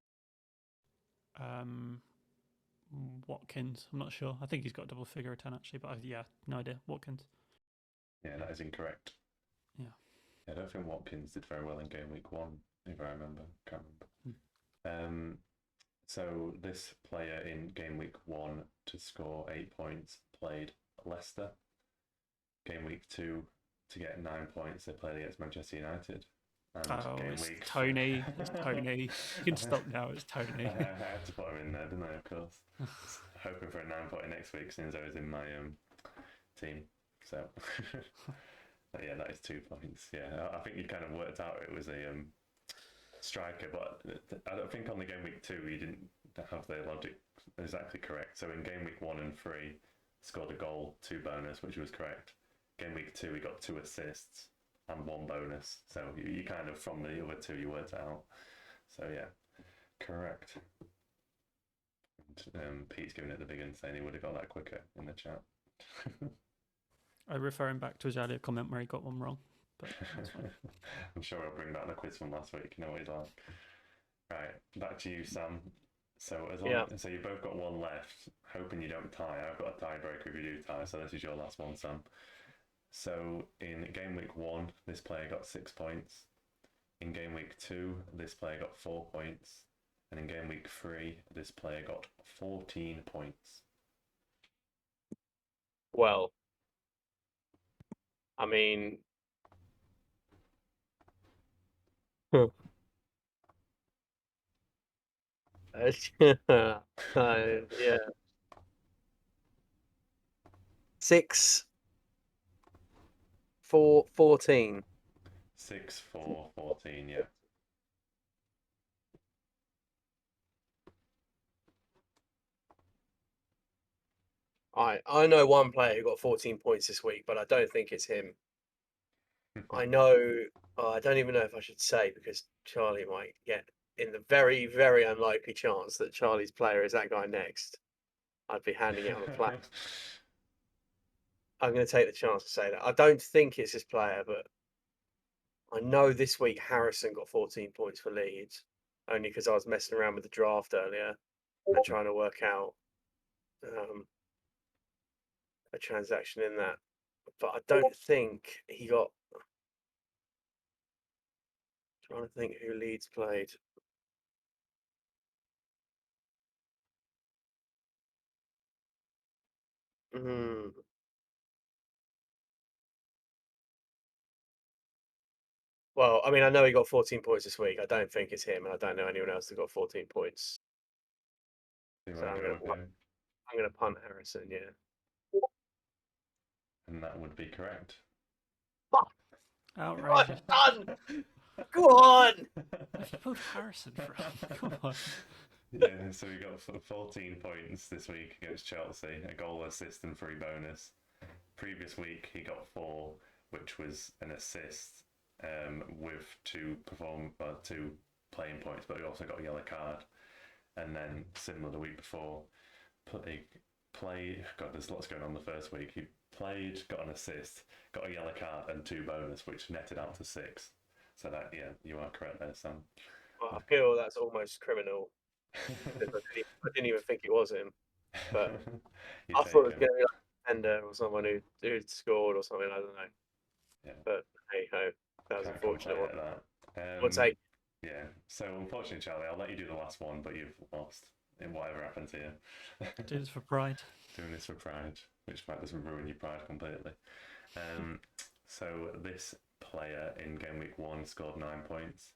Watkins, I'm not sure. I think he's got a double figure return actually, but yeah, no idea. Watkins. Yeah, that is incorrect. Yeah. I don't think Watkins did very well in game week 1, if I remember. Can't remember. So this player in game week 1 to score 8 points played Leicester. Game week 2 to get 9 points, they played against Manchester United. And it's Tony. It's Tony. You can stop now. It's Tony. I had to put him in there, didn't I? Of course. Hoping for a 9-pointer next week, since I was in my team. So, but yeah, that is 2 points. Yeah, I think you kind of worked out it was a striker, but I don't think on the game week 2 you didn't have the logic exactly correct. So in game week 1 and 3, scored a goal, 2 bonus, which was correct. Game week 2, we got 2 assists and 1 bonus. So you kind of, from the other 2, you worked out. So yeah, correct. And, Pete's giving it the big one, saying he would have got that quicker in the chat. I refer him back to his earlier comment where he got one wrong. But I'm sure I'll bring back the quiz from last week. You know what he's like. Right, back to you, Sam. So so you both got 1 left. Hoping you don't tie. I've got a tiebreaker if you do tie. So this is your last one, Sam. So in game week 1, this player got 6 points. In game week 2, this player got 4 points. And in game week 3, this player got 14 points. Well, I mean, yeah. 6, 4, 14. 6, 4, 14, yeah. I know one player who got 14 points this week, but I don't think it's him. I know. I don't even know if I should say, because Charlie might get in the very, very unlikely chance that Charlie's player is that guy next, I'd be handing it on a plate. I'm going to take the chance to say that. I don't think it's his player, but I know this week Harrison got 14 points for Leeds, only because I was messing around with the draft earlier and trying to work out a transaction in that. But I don't think he got. Trying to think who Leeds played. Well, I mean, I know he got 14 points this week. I don't think it's him, and I don't know anyone else that got 14 points. So I'm going to punt Harrison, yeah. And that would be correct. Outrageous. Go on! Have you pulled Harrison from? Come on. Yeah, so we got 14 points this week against Chelsea, a goal, assist, and free bonus. Previous week he got 4, which was an assist with 2 playing points, but he also got a yellow card. And then similar the week before, he played. God, there's lots going on the first week. He played, got an assist, got a yellow card, and 2 bonus, which netted out to 6. So that, yeah, you are correct there, Sam. Well, I feel that's almost criminal. I didn't even think it was him, but I thought it was going to be like a defender or someone who scored or something. I don't know. Yeah. But hey ho, that was unfortunate. We'll take. Yeah. So unfortunately, Charlie, I'll let you do the last one, but you've lost in whatever happens here. Do this for pride. Doing this for pride, which might doesn't ruin your pride completely. So this player in game week 1 scored 9 points.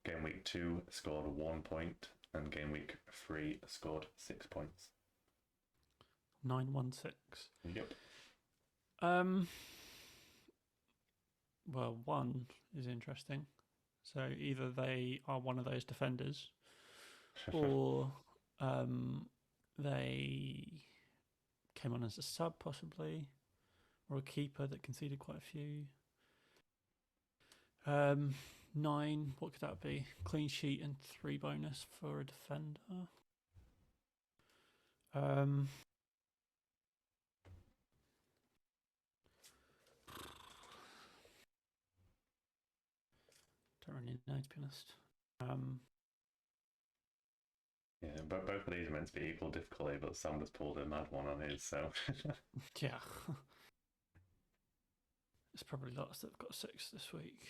Game week 2 scored 1 point, and game week 3 scored 6 points. 9-1-6. Yep. Well, one is interesting. So either they are one of those defenders, or they came on as a sub, possibly, or a keeper that conceded quite a few. 9, what could that be? Clean sheet and 3 bonus for a defender. Don't really know, to be honest. Yeah, but both of these are meant to be equal difficulty, but Sam just pulled a mad one on his, so... Yeah. There's probably lots that have got 6 this week.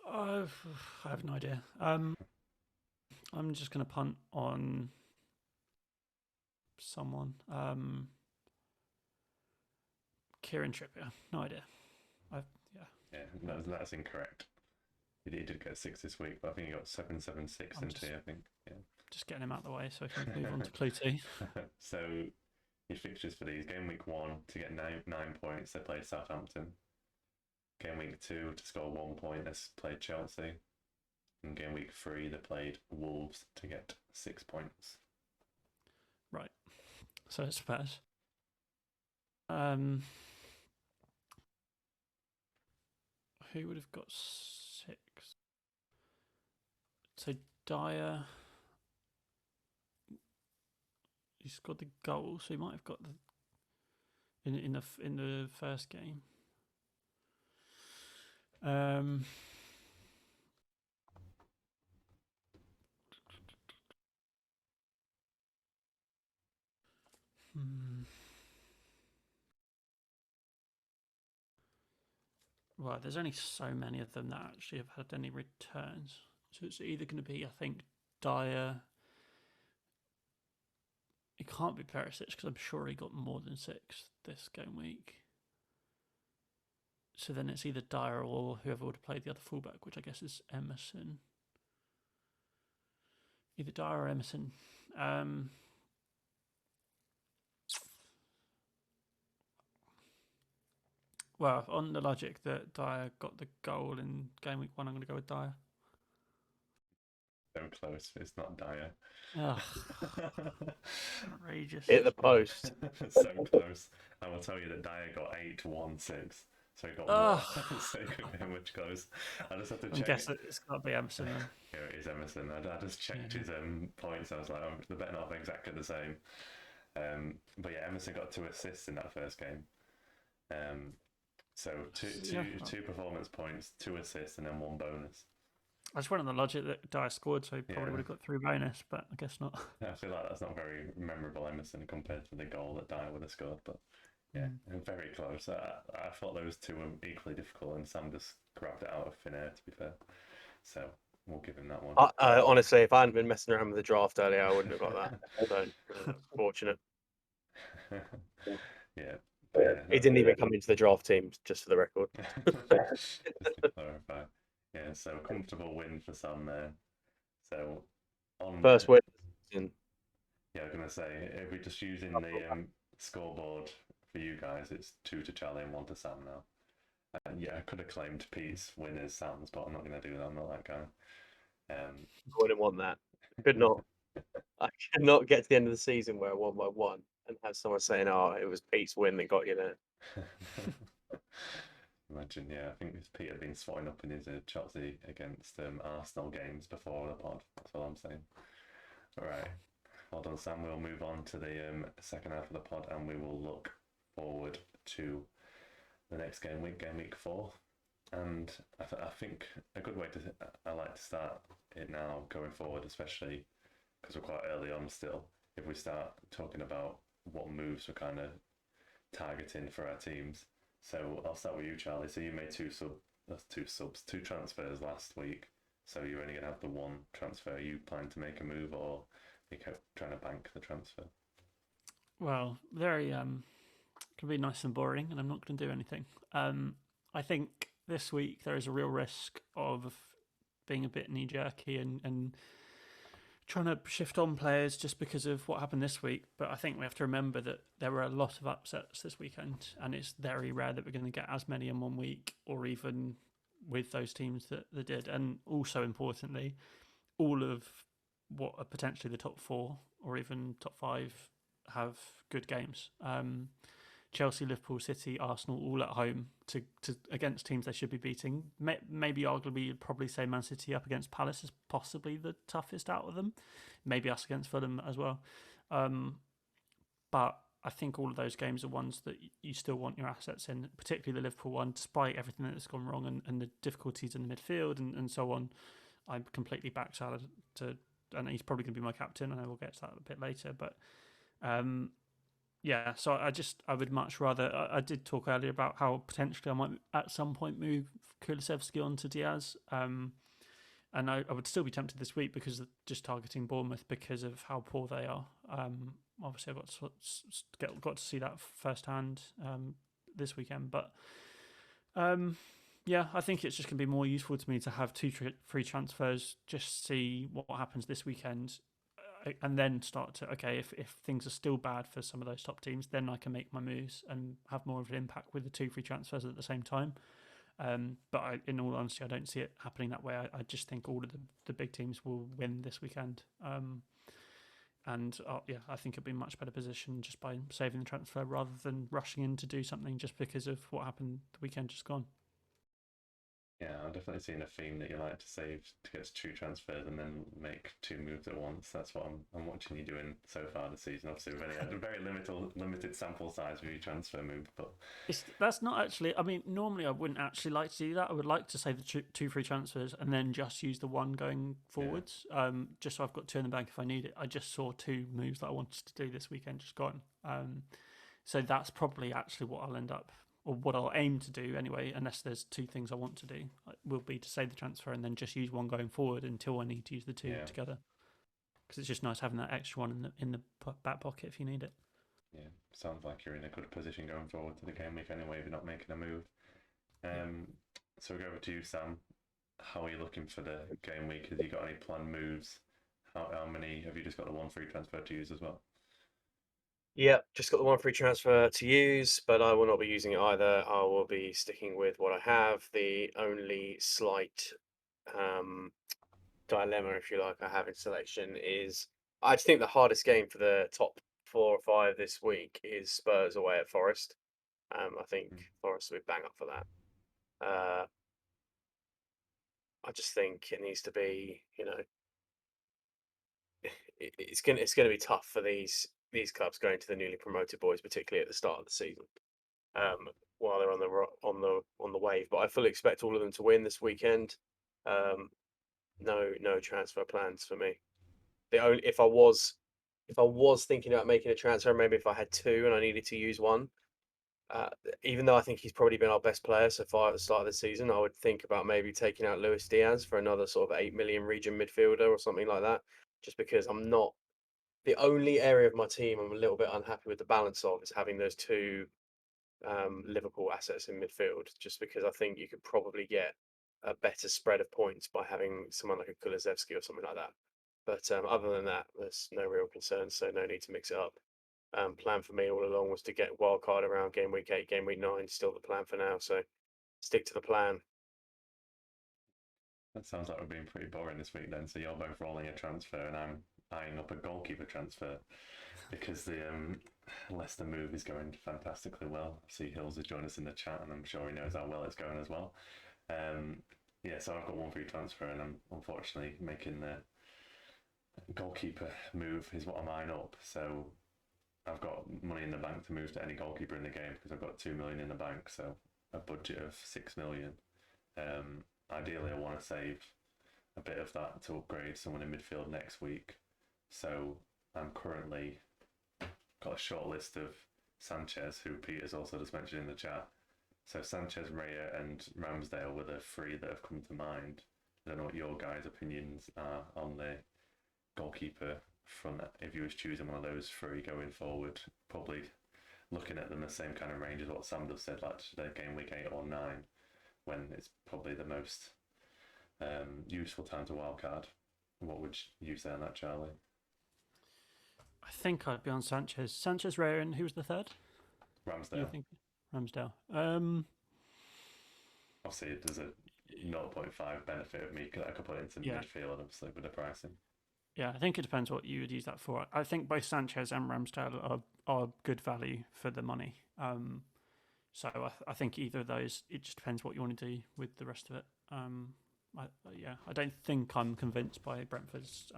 I have no idea. I'm just going to punt on someone. Kieran Trippier. No idea. Yeah, that's incorrect. He did get 6 this week, but I think he got 7-7-6 into I think. Yeah. Just getting him out of the way so we can move on to clue 2. So your fixtures for these: game week 1 to get 9 points, they played Southampton. Game week 2 to score 1 point, they played Chelsea. And game week 3 they played Wolves to get 6 points. Right. So it's Spurs. Who would have got 6? So Dyer, he scored the goal, so he might have got the in the first game. Well, there's only so many of them that actually have had any returns. So it's either going to be, I think, Dyer. It can't be Perisic because I'm sure he got more than 6 this game week. So then it's either Dyer or whoever would have played the other fullback, which I guess is Emerson. Either Dyer or Emerson. Well, on the logic that Dyer got the goal in game week 1, I'm going to go with Dyer. So close, it's not Dyer. Outrageous. Hit the post. So close. I will tell you that Dyer got 8-1-6. So he got more. Ugh. So it could be much close. I just have to I'm check. guessing it's got to be Emerson then. Here it is, Emerson. I just checked Yeah. his points. I was like, they better not have exactly the same. But yeah, Emerson got 2 assists in that first game. So two performance points, 2 assists, and then 1 bonus. I just went on the logic that Dyer scored, so he probably would have got 3 bonus, but I guess not. I feel like that's not very memorable, Emerson, compared to the goal that Dyer would have scored. But yeah, very close. I thought those 2 were equally difficult, and Sam just grabbed it out of thin air, to be fair. So we'll give him that one. Honestly, if I hadn't been messing around with the draft earlier, I wouldn't have got that. So, fortunate. Yeah. He didn't even come into the draft team, just for the record. Just to clarify. Yeah, so comfortable win for Sam there. So on First win. Yeah, I was gonna say, if we're just using the scoreboard for you guys, it's 2 to Charlie and 1 to Sam now. And yeah, I could have claimed Pete's win as Sam's, but I'm not gonna do that. I'm not that guy. I wouldn't want that. Could not. I could not get to the end of the season where I won by 1 and have someone saying, "Oh, it was Pete's win that got you there." Imagine, yeah. I think Pete had been swatting up in his Chelsea against Arsenal games before the pod. That's all I'm saying. All right. Well done, Sam. We'll move on to the second half of the pod, and we will look forward to the next game week 4. And I think a good way I like to start it now going forward, especially because we're quite early on still, if we start talking about what moves we're kind of targeting for our teams. So I'll start with you, Charlie. So you made 2 transfers last week. So you're only going to have the 1 transfer. Are you planning to make a move, or you kept trying to bank the transfer? Well, very can be nice and boring, and I'm not going to do anything. I think this week there is a real risk of being a bit knee-jerky and trying to shift on players just because of what happened this week. But I think we have to remember that there were a lot of upsets this weekend, and it's very rare that we're going to get as many in 1 week, or even with those teams that did. And also importantly, all of what are potentially the top 4 or even top 5 have good games. Chelsea, Liverpool, City, Arsenal, all at home to against teams they should be beating. Maybe arguably you'd probably say Man City up against Palace is possibly the toughest out of them. Maybe us against Fulham as well. But I think all of those games are ones that you still want your assets in, particularly the Liverpool one, despite everything that's gone wrong and the difficulties in the midfield and so on. I'm completely back Salah and he's probably going to be my captain. I know we'll get to that a bit later, but yeah, so I would much rather. I did talk earlier about how potentially I might at some point move Kulusevski onto Diaz, and I would still be tempted this week because of just targeting Bournemouth because of how poor they are. Obviously, I got to see that firsthand this weekend, but yeah, I think it's just going to be more useful to me to have 2 free transfers, just see what happens this weekend. And then start to, okay, if things are still bad for some of those top teams, then I can make my moves and have more of an impact with the 2 free transfers at the same time. But in all honesty, I don't see it happening that way. I just think all of the big teams will win this weekend. And yeah, I think it'll be a much better position just by saving the transfer rather than rushing in to do something just because of what happened the weekend just gone. Yeah, I'm definitely seeing a theme that you like to save to get 2 transfers and then make 2 moves at once. That's what I'm watching you doing so far this season. Obviously, we've only had a very limited sample size with your transfer move, but that's not actually. I mean, normally I wouldn't actually like to do that. I would like to save the 2 free transfers and then just use the 1 going forwards, just so I've got 2 in the bank if I need it. I just saw 2 moves that I wanted to do this weekend just gone. So that's probably actually what I'll end up. Or what I'll aim to do anyway, unless there's 2 things I want to do, will be to save the transfer and then just use 1 going forward until I need to use the 2 together. Because it's just nice having that extra 1 in the back pocket if you need it. Yeah, sounds like you're in a good position going forward to the game week anyway if you're not making a move. So we'll go over to you, Sam. How are you looking for the game week? Have you got any planned moves? How many have you just got the 1 free transfer to use as well? Yeah, just got the 1 free transfer to use, but I will not be using it either. I will be sticking with what I have. The only slight dilemma, if you like, I have in selection is I think the hardest game for the top 4 or 5 this week is Spurs away at Forest. I think Forest will be bang up for that. I just think it needs to be, it's gonna be tough for these clubs going to the newly promoted boys, particularly at the start of the season, while they're on the wave. But I fully expect all of them to win this weekend. No transfer plans for me. The only if I was thinking about making a transfer, maybe if I had two and I needed to use one, uh, even though I think he's probably been our best player so far at the start of the season, I would think about maybe taking out Luis Diaz for another sort of 8 million region midfielder or something like that. Just because I'm not the only area of my team I'm a little bit unhappy with the balance of is having those two Liverpool assets in midfield. Just because I think you could probably get a better spread of points by having someone like a Kulusevski or something like that. But other than that, there's no real concern, so no need to mix it up. Plan for me all along was to get wild card around game week 8, game week 9. Still the plan for now, so stick to the plan. That sounds like we're being pretty boring this week then. So you're both rolling a transfer, and I'm eyeing up a goalkeeper transfer because the Leicester move is going fantastically well. I see Hills has joined us in the chat, and I'm sure he knows how well it's going as well. Yeah, so I've got one free transfer, and I'm unfortunately making the goalkeeper move is what I'm eyeing up. So I've got money in the bank to move to any goalkeeper in the game because I've got 2 million in the bank, so a budget of 6 million. Ideally, I want to save a bit of that to upgrade someone in midfield next week. So I'm currently got a short list of Sanchez, who Peter's also just mentioned in the chat. So Sanchez, Raya, and Ramsdale were the three that have come to mind. I don't know what your guys' opinions are on the goalkeeper front. If you was choosing one of those three going forward, probably looking at them the same kind of range as what Sam just said, like the game week 8 or 9, when it's probably the most useful time to wildcard. What would you say on that, Charlie? I think I'd be on Sanchez. Sanchez, Raya, and who was the third? Ramsdale. Ramsdale. Obviously, there's a 0.5 benefit of me because I could put it into midfield, obviously, with the pricing. Yeah, I think it depends what you would use that for. I think both Sanchez and Ramsdale are good value for the money. So I think either of those, it just depends what you want to do with the rest of it. I don't think I'm convinced by Brentford's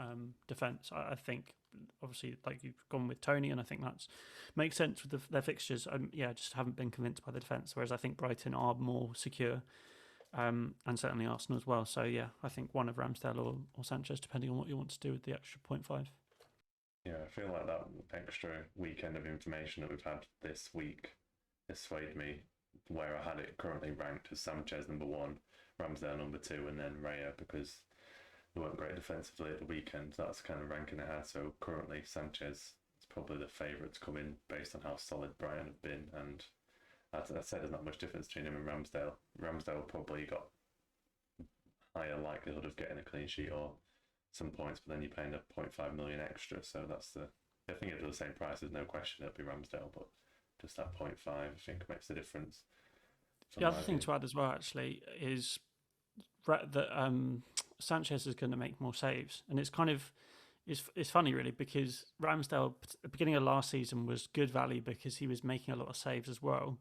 defence. I think, obviously, like you've gone with Tony, and I think that makes sense with their fixtures. I just haven't been convinced by the defence, whereas I think Brighton are more secure, and certainly Arsenal as well. So, yeah, I think one of Ramsdale or Sanchez, depending on what you want to do with the extra 0.5. Yeah, I feel like that extra weekend of information that we've had this week has swayed me where I had it currently ranked as Sanchez number 1, Ramsdale number 2, and then Raya, because they weren't great defensively at the weekend. That's kind of ranking ahead. So currently Sanchez is probably the favourite to come in based on how solid Brighton have been. And as I said, there's not much difference between him and Ramsdale. Ramsdale probably got higher likelihood of getting a clean sheet or some points, but then you're paying a 0.5 million extra. So that's I think it's the same price, there's no question it'll be Ramsdale, but just that 0.5 I think makes the difference. The other thing to add as well, actually, is that Sanchez is going to make more saves, and it's kind of it's funny really, because Ramsdale at the beginning of last season was good value because he was making a lot of saves as well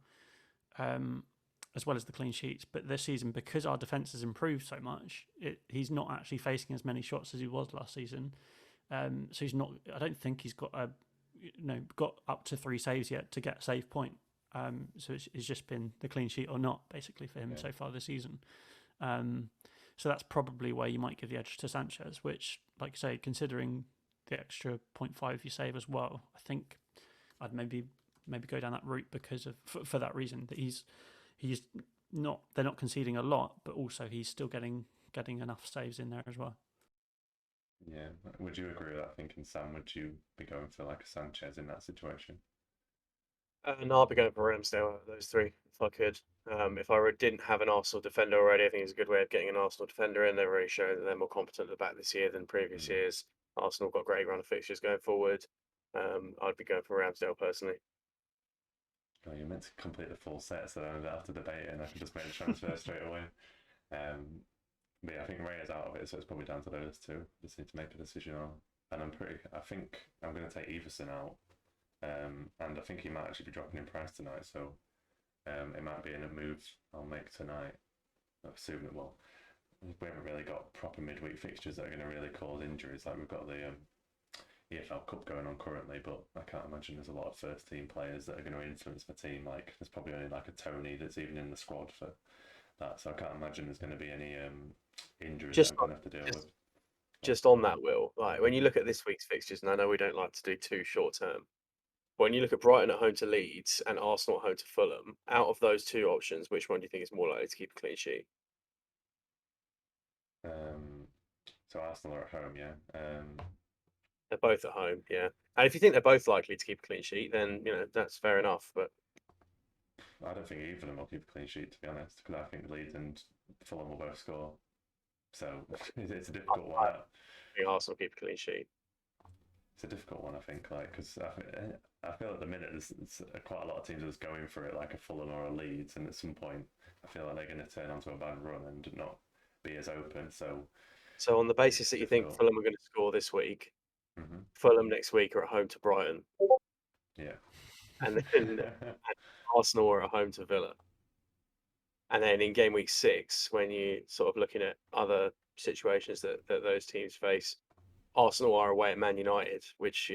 as the clean sheets. But this season, because our defence has improved so much, he's not actually facing as many shots as he was last season. So he's not. I don't think he's got got up to 3 saves yet to get a save point. So it's just been the clean sheet or not, basically, for him so far this season. So that's probably where you might give the edge to Sanchez, which, like I say, considering the extra 0.5 you save as well, I think I'd maybe go down that route because of for that reason, that he's not, they're not conceding a lot, but also he's still getting enough saves in there as well. Yeah, would you agree with that thinking, Sam? Would you be going for like a Sanchez in that situation? No, I'll be going for Ramsdale out of those three if I could. If I didn't have an Arsenal defender already, I think it's a good way of getting an Arsenal defender in. They've already shown that they're more competent at the back this year than previous years. Arsenal got great run of fixtures going forward. I'd be going for Ramsdale personally. Oh, you're meant to complete the full set, so then after debating, I can just make a transfer straight away. But yeah, I think Ray is out of it, so it's probably down to those two. Just need to make a decision on. And I think I'm going to take Everson out. And I think he might actually be dropping in price tonight, so It might be in a move I'll make tonight. I assume it will. We haven't really got proper midweek fixtures that are going to really cause injuries. Like we've got the EFL Cup going on currently, but I can't imagine there's a lot of first team players that are going to influence the team. Like there's probably only like a Tony that's even in the squad for that, so I can't imagine there's going to be any injuries Just that I'm going to have to deal with. just on that, Will, like when you look at this week's fixtures, and I know we don't like to do too short term, but when you look at Brighton at home to Leeds and Arsenal at home to Fulham, out of those two options, which one do you think is more likely to keep a clean sheet? So Arsenal are at home, yeah. They're both at home, yeah. And if you think they're both likely to keep a clean sheet, then that's fair enough. But I don't think either of them will keep a clean sheet, to be honest, because I think Leeds and Fulham will both score. So it's a difficult one. I think Arsenal keep a clean sheet. It's a difficult one, I think, like because I feel at the minute there's quite a lot of teams that's going for it, like a Fulham or a Leeds, and at some point I feel like they're going to turn onto a bad run and not be as open. So on the basis that you think difficult. Fulham are going to score this week, Mm-hmm. Fulham next week are at home to Brighton, Yeah. and then Arsenal are at home to Villa. And then in game week 6, when you sort of looking at other situations that those teams face, Arsenal are away at Man United, which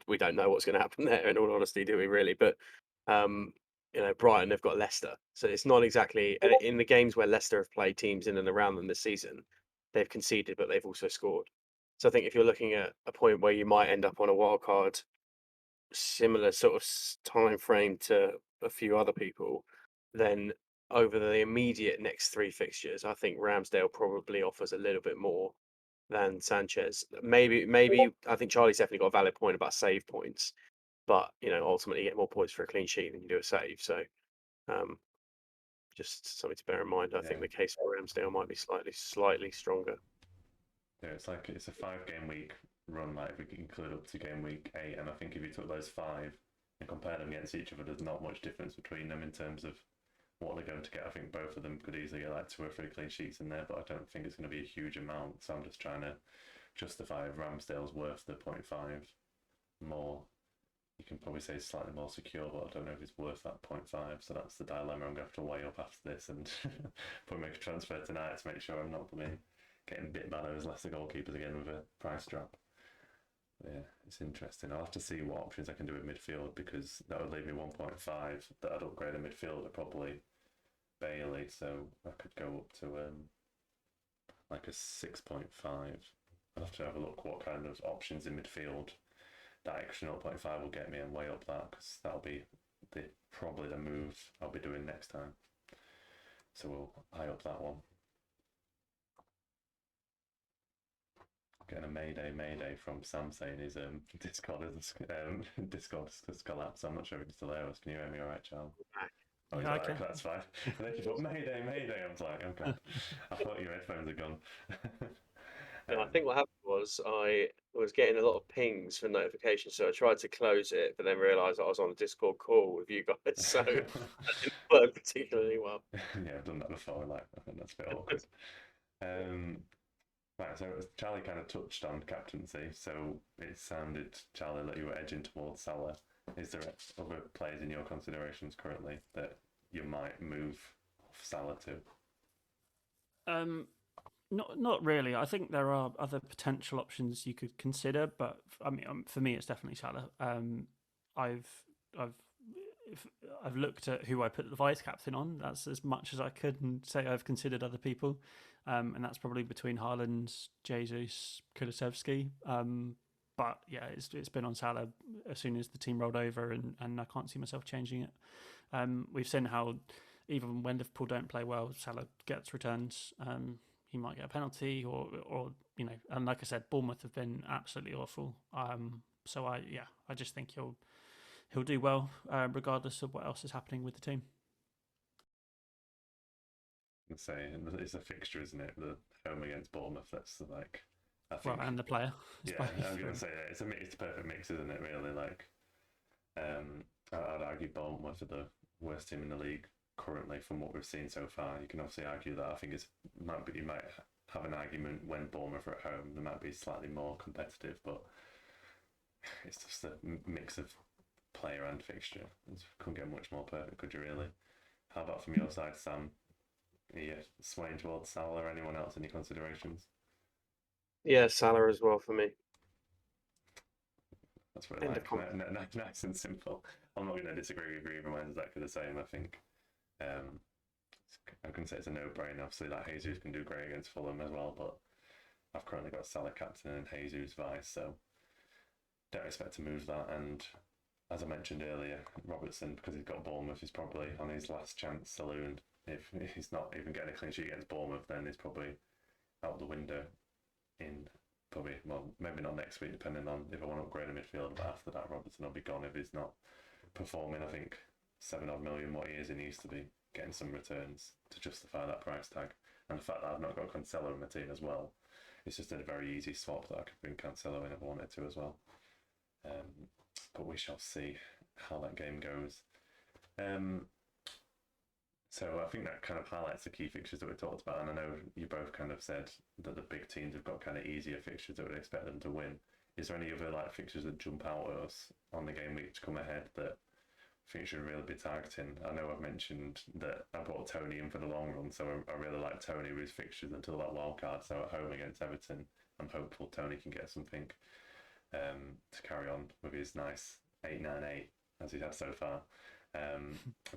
we don't know what's going to happen there. In all honesty, do we really? But Brighton have got Leicester, so it's not exactly. And in the games where Leicester have played teams in and around them this season, they've conceded, but they've also scored. So I think if you're looking at a point where you might end up on a wild card, similar sort of time frame to a few other people, then over the immediate next 3 fixtures, I think Ramsdale probably offers a little bit more than Sanchez. Maybe I think Charlie's definitely got a valid point about save points, but ultimately you get more points for a clean sheet than you do a save. So just something to bear in mind. I think the case for Ramsdale might be slightly stronger. Yeah, it's a 5-game week run, like if we include up to game week 8, and I think if you took those 5 and compare them against each other, there's not much difference between them in terms of what they're going to get. I think both of them could easily get like 2 or 3 clean sheets in there, but I don't think it's going to be a huge amount. So I'm just trying to justify if Ramsdale's worth the 0.5 more. You can probably say slightly more secure, but I don't know if it's worth that 0.5. So that's the dilemma I'm going to have to weigh up after this and probably make a transfer tonight to make sure I'm not getting bit by those Leicester goalkeepers again with a price drop. Yeah, it's interesting. I'll have to see what options I can do at midfield, because that would leave me 1.5 that I'd upgrade a midfielder, probably Bailey. So I could go up to like a 6.5. I'll have to have a look what kind of options in midfield that extra 0.5 will get me and weigh up that, because that'll be probably the move I'll be doing next time. So we'll eye up that one. Getting a mayday from Sam saying his Discord has collapsed. I'm not sure if he's still there. Can you hear me all right, Charles? Oh, Yeah, I can. That's fine. And then you put mayday. I was like, okay. I thought your headphones had gone. No, I think what happened was I was getting a lot of pings for notifications, so I tried to close it, but then realised I was on a Discord call with you guys, so that didn't work particularly well. Yeah, I've done that before. Like, I think that's a bit awkward. Right, so Charlie kind of touched on captaincy, so it sounded, Charlie, that you were edging towards Salah. Is there other players in your considerations currently that you might move off Salah to? Not really. I think there are other potential options you could consider, but I mean, for me, it's definitely Salah. I've looked at who I put the vice captain on. That's as much as I could, and say I've considered other people, and that's probably between Haaland, Jesus, Kulusevski. But yeah, it's been on Salah as soon as the team rolled over, and I can't see myself changing it. We've seen how even when Liverpool don't play well, Salah gets returns. He might get a penalty, or and like I said, Bournemouth have been absolutely awful. So I just think he'll do well regardless of what else is happening with the team. I'd say it's a fixture, isn't it? The home against Bournemouth. That's like, I think. Well, and the player. Yeah, I'm going to say that it's a perfect mix, isn't it? Really, like, I'd argue Bournemouth are the worst team in the league currently from what we've seen so far. You can obviously argue that. I think you might have an argument when Bournemouth are at home. They might be slightly more competitive, but it's just a mix of player and fixture. Couldn't get much more perfect, could you really? How about from your side, Sam? Are you swaying towards Salah or anyone else in your considerations? Yeah, Salah as well for me. That's what I like. Nice and simple. I'm not going to disagree with you. Mine's exactly the same. I think I can say it's a no-brainer. Obviously, like Jesus can do great against Fulham as well, but I've currently got Salah captain and Jesus vice, so don't expect to move that. And as I mentioned earlier, Robertson, because he's got Bournemouth, he's probably on his last chance saloon. If he's not even getting a clean sheet against Bournemouth, then he's probably out the window in probably, well, maybe not next week, depending on if I want to upgrade a midfield. But after that, Robertson will be gone if he's not performing. I think 7-odd million what he is, and he used to be getting some returns to justify that price tag. And the fact that I've not got Cancelo in my team as well, it's just a very easy swap that I could bring Cancelo in if I wanted to as well. But we shall see how that game goes. So I think that kind of highlights the key fixtures that we talked about, and I know you both kind of said that the big teams have got kind of easier fixtures that would expect them to win. Is there any other like fixtures that jump out at us on the game week to come ahead that I think should really be targeting? I know I've mentioned that I brought Tony in for the long run, so I really like Tony with his fixtures until that wild card. So at home against Everton, I'm hopeful Tony can get something to carry on with his nice 8-9-8 as he's had so far.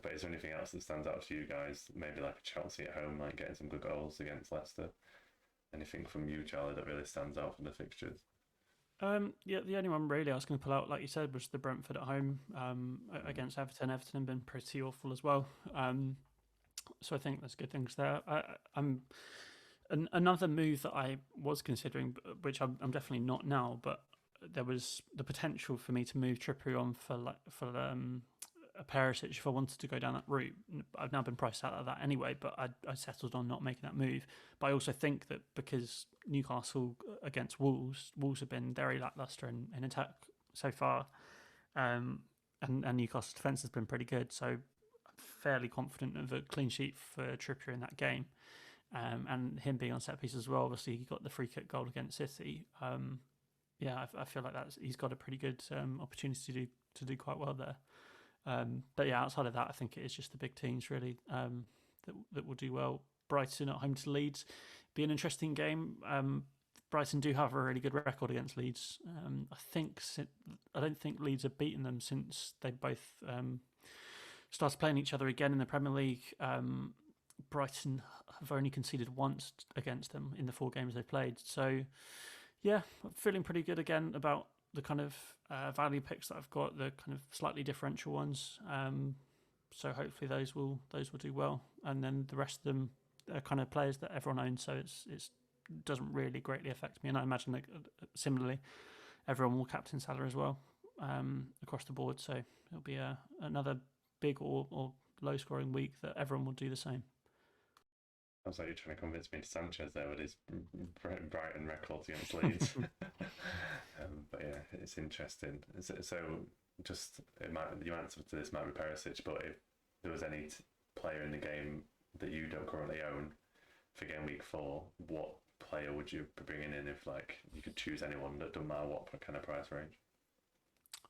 But is there anything else that stands out to you guys? Maybe like a Chelsea at home, like getting some good goals against Leicester. Anything from you, Charlie, that really stands out from the fixtures? Yeah, the only one really I was going to pull out, like you said, was the Brentford at home against Everton. Everton have been pretty awful as well. So I think there's good things there. Another move that I was considering, which I'm definitely not now, but there was the potential for me to move Trippier on for a Perisic if I wanted to go down that route. I've now been priced out of that anyway, but I settled on not making that move. But I also think that because Newcastle against Wolves have been very lacklustre in attack so far, and Newcastle's defence has been pretty good, so I'm fairly confident of a clean sheet for Trippier in that game. And him being on set piece as well, obviously he got the free kick goal against City. I feel like he's got a pretty good opportunity to do quite well there. But yeah, outside of that, I think it is just the big teams really that will do well. Brighton at home to Leeds, be an interesting game. Brighton do have a really good record against Leeds. I don't think Leeds have beaten them since they both started playing each other again in the Premier League. Brighton have only conceded once against them in the 4 games they've played. So yeah, I'm feeling pretty good again about the kind of value picks that I've got, the kind of slightly differential ones. So hopefully those will do well, and then the rest of them are kind of players that everyone owns. So it doesn't really greatly affect me, and I imagine that similarly, everyone will captain Salah as well across the board. So it'll be another big or low scoring week that everyone will do the same. Sounds like you're trying to convince me to Sanchez there with his Brighton records against Leeds. But yeah, it's interesting. So just your answer to this might be Perisic, but if there was any player in the game that you don't currently own for game week 4, what player would you be bringing in if like you could choose anyone that doesn't matter what kind of price range?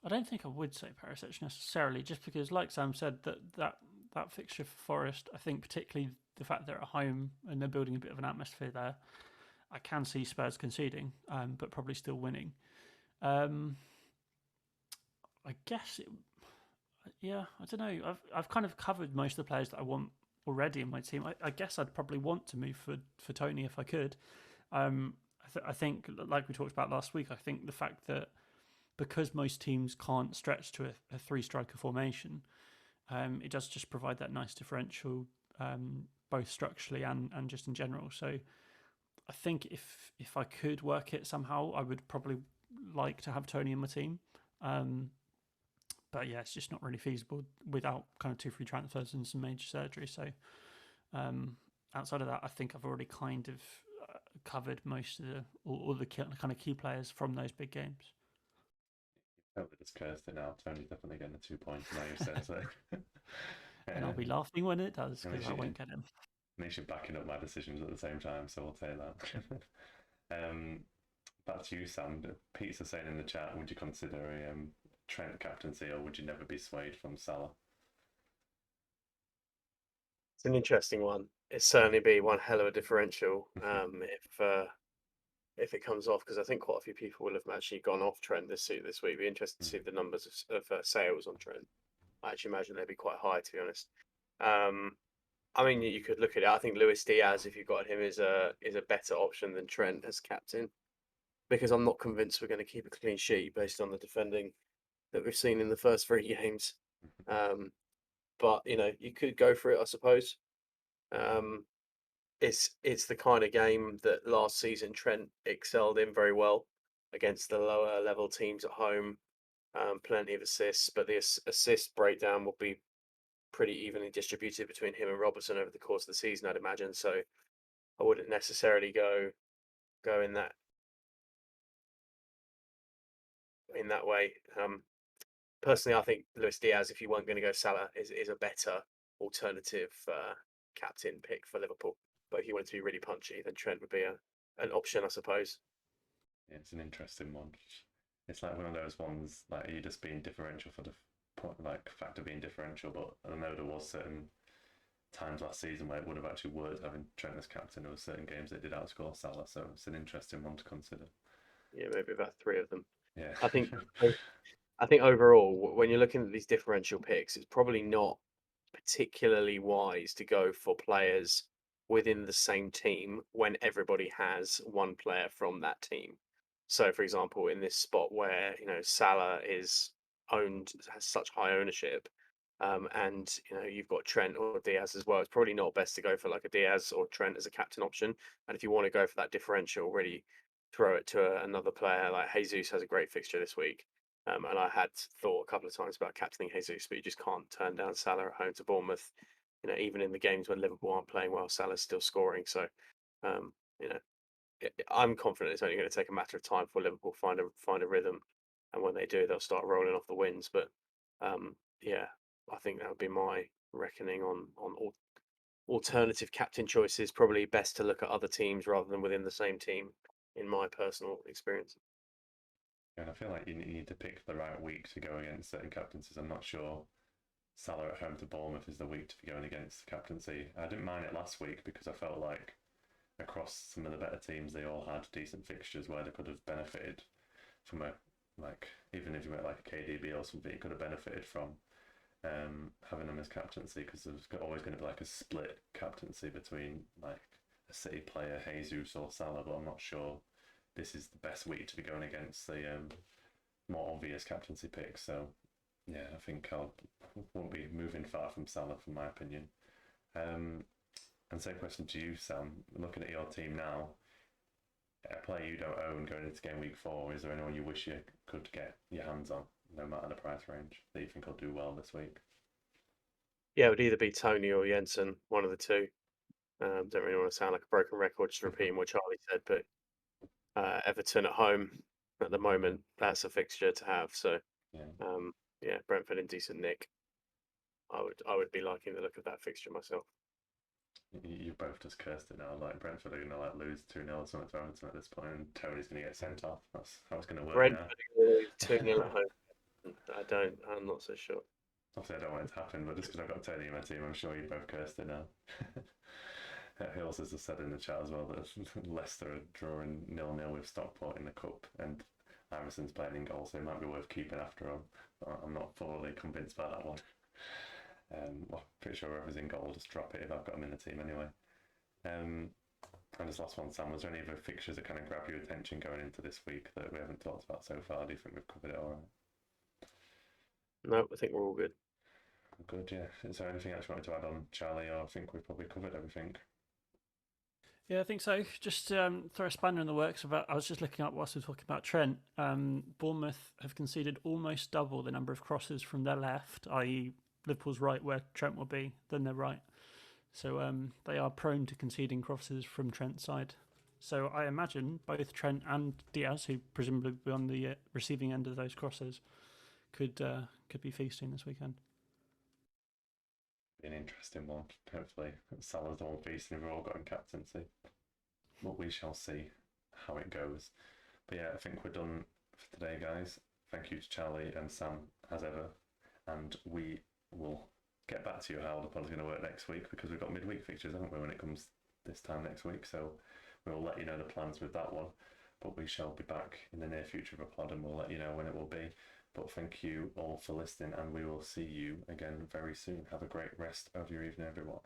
I don't think I would say Perisic necessarily, just because, like Sam said, that fixture for Forest, I think particularly the fact they're at home and they're building a bit of an atmosphere there, I can see Spurs conceding, but probably still winning. I guess I don't know. I've kind of covered most of the players that I want already in my team. I guess I'd probably want to move for Tony if I could. I think, like we talked about last week, I think the fact that because most teams can't stretch to a 3-striker formation, it does just provide that nice differential, both structurally and just in general. So I think if I could work it somehow, I would probably like to have Tony in my team. But yeah, it's just not really feasible without kind of 2 free transfers and some major surgery. So outside of that, I think I've already kind of covered most of all the kind of key players from those big games. Totally just cursed it now. Tony's definitely getting the 2 points now you've said so. And I'll be laughing when it does because I won't get him. At least you're backing up my decisions at the same time, so we'll take that. Back to you, Sam. Pete's saying in the chat, would you consider Trent captaincy, or would you never be swayed from Salah? It's an interesting one. It'd certainly be one hell of a differential if it comes off, because I think quite a few people will have actually gone off Trent this week. Be interested to see the numbers of sales on Trent. I actually imagine they'd be quite high, to be honest. I mean, you could look at it. I think Luis Diaz, if you've got him, is a better option than Trent as captain, because I'm not convinced we're going to keep a clean sheet based on the defending that we've seen in the first 3 games. But you could go for it, I suppose. It's the kind of game that last season Trent excelled in very well against the lower level teams at home. Plenty of assists, but the assist breakdown will be pretty evenly distributed between him and Robertson over the course of the season, I'd imagine. So I wouldn't necessarily go in that way. Personally, I think Luis Diaz, if you weren't going to go Salah, is a better alternative captain pick for Liverpool. But if you wanted to be really punchy, then Trent would be an option, I suppose. Yeah, it's an interesting one. It's like one of those ones, like you're just being differential for the fact of being differential. But I know there was certain times last season where it would have actually worked having Trent as captain. There were certain games that did outscore Salah, so it's an interesting one to consider. Yeah, maybe about 3 of them. Yeah, I think overall, when you're looking at these differential picks, it's probably not particularly wise to go for players within the same team when everybody has one player from that team. So, for example, in this spot where Salah has such high ownership, and you've got Trent or Diaz as well, it's probably not best to go for like a Diaz or Trent as a captain option. And if you want to go for that differential, really throw it to another player. Like Jesus has a great fixture this week. And I had thought a couple of times about captaining Jesus, but you just can't turn down Salah at home to Bournemouth. Even in the games when Liverpool aren't playing well, Salah's still scoring. So, um, I'm confident it's only going to take a matter of time for Liverpool find a rhythm, and when they do, they'll start rolling off the wins. But yeah, I think that would be my reckoning on alternative captain choices. Probably best to look at other teams rather than within the same team, in my personal experience. and I feel like you need to pick the right week to go against certain captaincies. I'm not sure Salah at home to Bournemouth is the week to be going against the captaincy. I didn't mind it last week because I felt like across some of the better teams, they all had decent fixtures where they could have benefited from even if you went like a KDB or something, you could have benefited from having them as captaincy, because there's always going to be like a split captaincy between like a City player, Jesus or Salah. But I'm not sure this is the best week to be going against the more obvious captaincy picks. So yeah, I think I won't be moving far from Salah, from my opinion. And same question to you, Sam. Looking at your team now, a player you don't own going into game week 4, is there anyone you wish you could get your hands on, no matter the price range, that you think will do well this week? Yeah, it would either be Tony or Jensen, one of the two. Don't really want to sound like a broken record, just repeating what Charlie said, but Everton at home at the moment, that's a fixture to have. So Yeah. Brentford in decent nick. I would be liking the look of that fixture myself. You both just cursed it now. Like Brentford are going to lose 2-0 or something to Everton at this point, and Tony's going to get sent off. That's how it's going to work. Brentford now. 2-0 at home. I'm not so sure. Obviously, I don't want it to happen, but just because I've got Tony in my team, I'm sure you both cursed it now. Hills has said in the chat as well that Leicester are drawing 0-0 with Stockport in the cup, and Iverson's playing in goal, so it might be worth keeping after all. But I'm not fully convinced by that one. Pretty sure whoever's in goal will just drop it if I've got him in the team anyway. And this last one, Sam, was there any other fixtures that kind of grab your attention going into this week that we haven't talked about so far? Do you think we've covered it all right? No, I think we're all good. Good, yeah. Is there anything else you wanted to add on, Charlie? Or I think we've probably covered everything. Yeah, I think so. Just throw a spanner in the works. I was just looking up whilst we were talking about Trent. Bournemouth have conceded almost double the number of crosses from their left, i.e. Liverpool's right where Trent will be, than their right. So they are prone to conceding crosses from Trent's side. So I imagine both Trent and Diaz, who presumably will be on the receiving end of those crosses, could be feasting this weekend. Be an interesting one. Hopefully Salah's the one feasting if we've all got in captaincy. But we shall see how it goes. But yeah, I think we're done for today, guys. thank you to Charlie and Sam as ever, and we will get back to you how the pod is going to work next week, because we've got midweek fixtures, haven't we, when it comes this time next week, so we'll let you know the plans with that one, but we shall be back in the near future of a pod and we'll let you know when it will be. But thank you all for listening, and we will see you again very soon. Have a great rest of your evening, everyone.